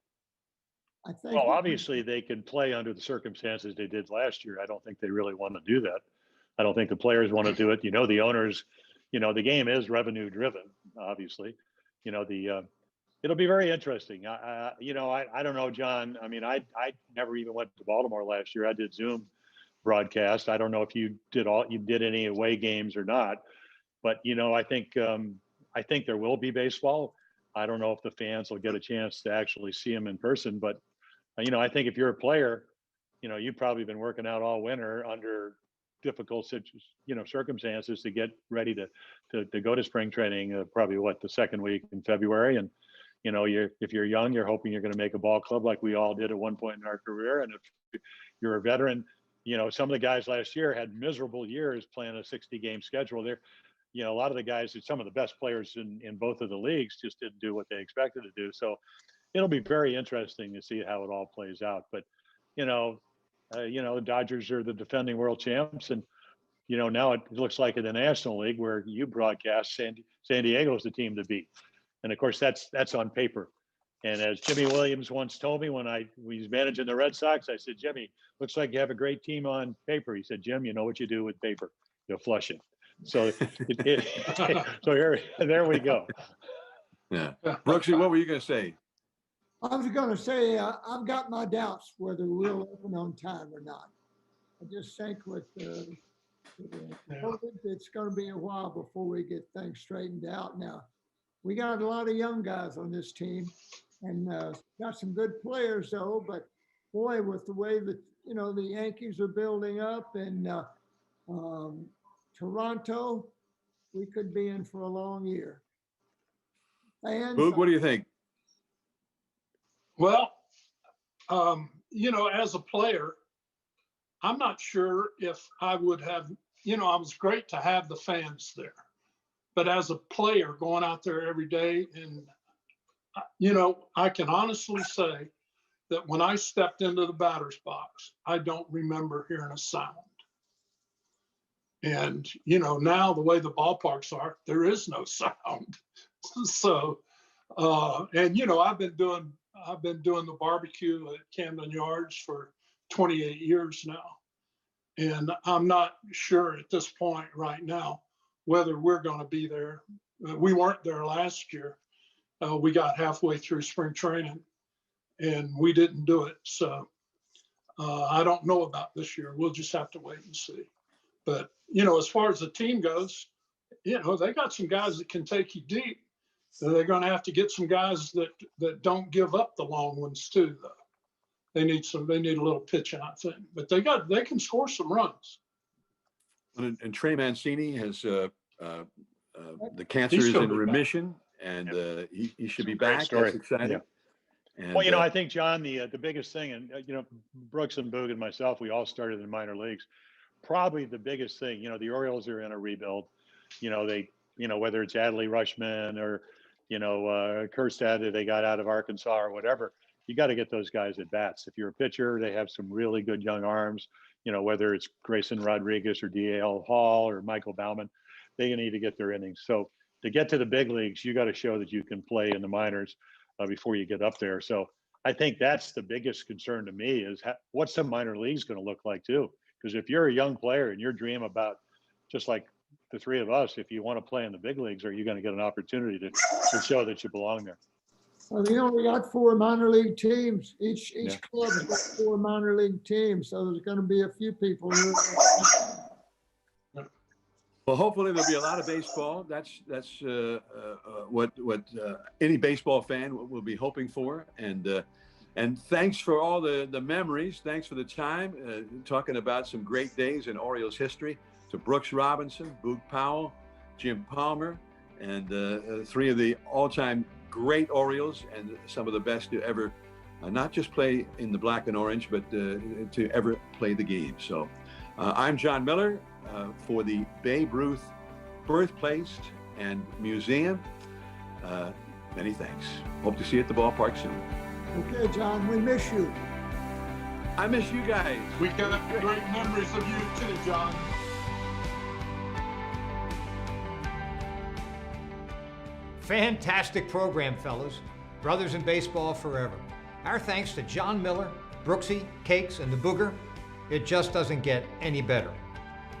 I think. Well, obviously they can play under the circumstances they did last year. I don't think they really want to do that. I don't think the players want to do it. The owners, the game is revenue driven, obviously. It'll be very interesting. I don't know, John. I mean, I never even went to Baltimore last year. I did Zoom broadcast. I don't know if you did any away games or not, but I think there will be baseball. I don't know if the fans will get a chance to actually see them in person, but I think if you're a player, you've probably been working out all winter under difficult circumstances to get ready to go to spring training. Probably the 2nd week in February, and if you're young, you're hoping you're going to make a ball club like we all did at one point in our career, and if you're a veteran, some of the guys last year had miserable years playing a 60-game schedule. There, a lot of the guys, some of the best players in both of the leagues, just didn't do what they expected to do. So it'll be very interesting to see how it all plays out. But the Dodgers are the defending world champs, and now it looks like in the National League where you broadcast, San Diego's the team to beat, and of course that's on paper. And as Jimmy Williams once told me when I was managing the Red Sox, I said, Jimmy, looks like you have a great team on paper. He said, Jim, you know what you do with paper? You'll flush it. So so there we go. Yeah, Brooksy, what were you going to say? I was going to say, I've got my doubts whether we'll open on time or not. I just think with Yeah. It's going to be a while before we get things straightened out. Now, we got a lot of young guys on this team, and got some good players though. But boy, with the way that the Yankees are building up, and Toronto, we could be in for a long year. And Boog, what do you think? Well, as a player, I'm not sure if I would have, it was great to have the fans there. But as a player going out there every day, and, I can honestly say that when I stepped into the batter's box, I don't remember hearing a sound. And, now the way the ballparks are, there is no sound. So, and, I've been doing the barbecue at Camden Yards for 28 years now. And I'm not sure at this point right now whether we're going to be there. We weren't there last year. We got halfway through spring training and we didn't do it. So I don't know about this year. We'll just have to wait and see. But, as far as the team goes, they got some guys that can take you deep. So they're going to have to get some guys that don't give up the long ones too, though. They need a little pitching, I think, but they can score some runs. And Trey Mancini has the cancer is in remission, and he should be back. That's exciting. Yeah. And, well, I think, John, the biggest thing, and Brooks and Boog and myself, we all started in minor leagues. Probably the biggest thing, the Orioles are in a rebuild. They, whether it's Adley Rushman or Kerstad that they got out of Arkansas or whatever, you got to get those guys at bats. If you're a pitcher, they have some really good young arms, whether it's Grayson Rodriguez or D.L. Hall or Michael Baumann, they need to get their innings. So to get to the big leagues, you got to show that you can play in the minors before you get up there. So I think that's the biggest concern to me is what's the minor leagues going to look like too? Because if you're a young player and your dream about, just like the three of us, if you want to play in the big leagues, are you going to get an opportunity to show that you belong there? Well, they only got 4 minor league teams. Each club's got 4 minor league teams, so there's going to be a few people. Well, hopefully there'll be a lot of baseball. That's what any baseball fan will be hoping for. And thanks for all the memories. Thanks for the time talking about some great days in Orioles history. To Brooks Robinson, Boog Powell, Jim Palmer, and 3 of the all-time great Orioles and some of the best to ever not just play in the black and orange, but to ever play the game. So I'm John Miller for the Babe Ruth Birthplace and Museum. Many thanks. Hope to see you at the ballpark soon. Okay, John, we miss you. I miss you guys. We got great memories of you too, John. Fantastic program, fellows. Brothers in baseball forever. Our thanks to John Miller, Brooksy, Cakes, and the Booger. It just doesn't get any better.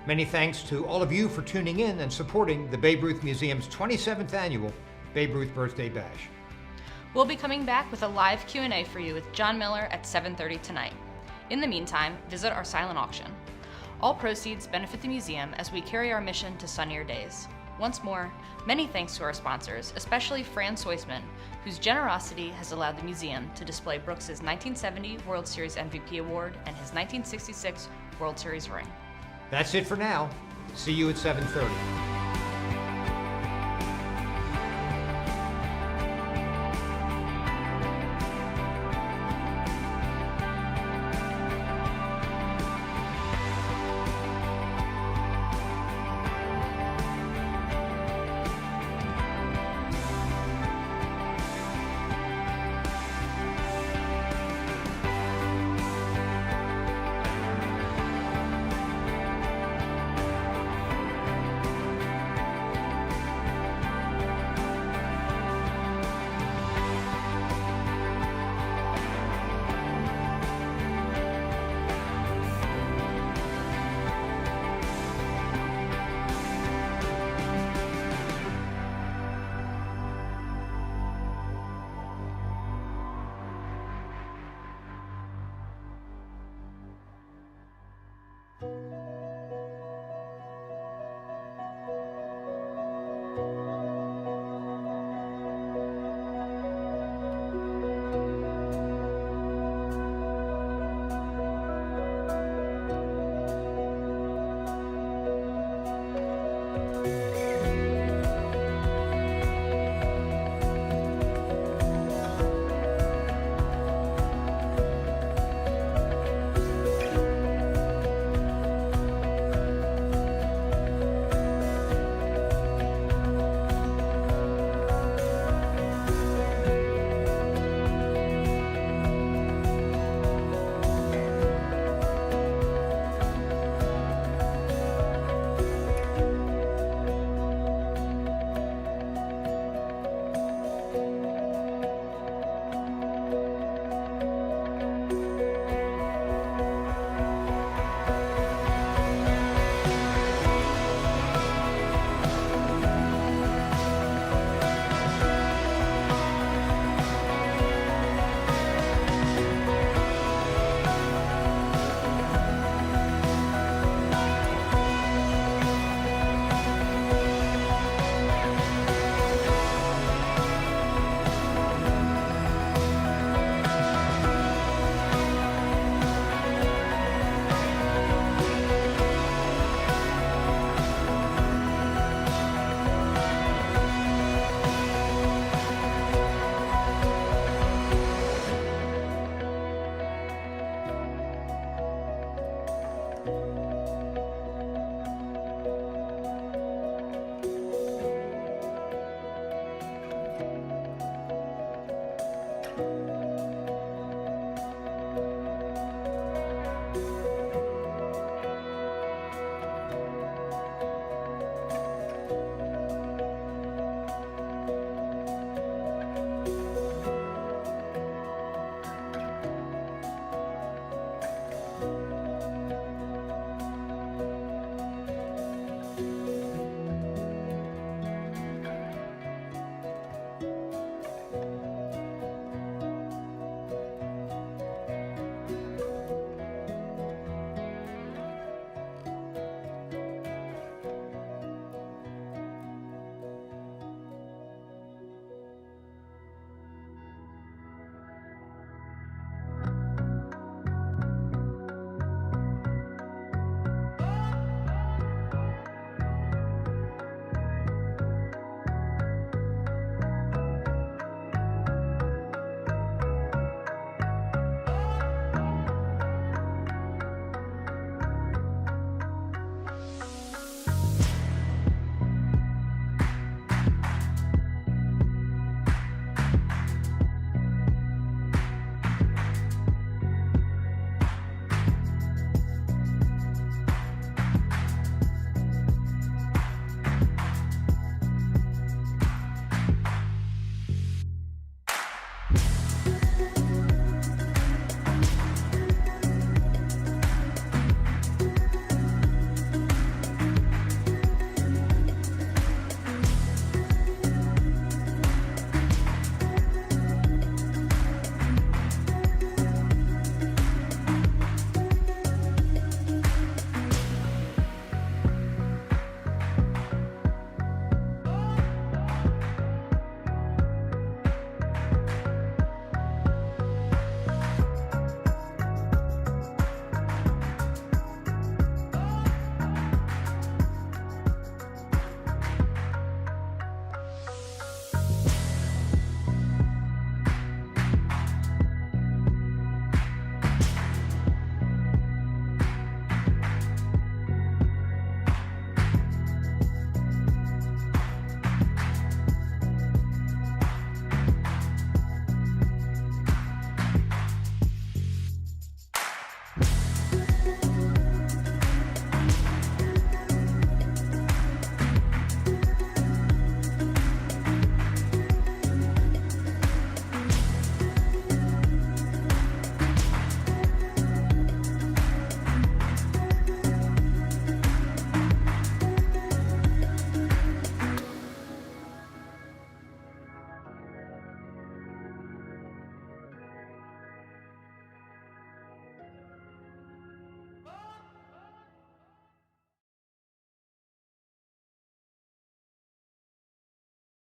Many thanks to all of you for tuning in and supporting the Babe Ruth Museum's 27th annual Babe Ruth Birthday Bash. We'll be coming back with a live Q&A for you with John Miller at 7:30 tonight. In the meantime, visit our silent auction. All proceeds benefit the museum as we carry our mission to sunnier days. Once more, many thanks to our sponsors, especially Fran Soisman, whose generosity has allowed the museum to display Brooks's 1970 World Series MVP award and his 1966 World Series ring. That's it for now. See you at 7:30.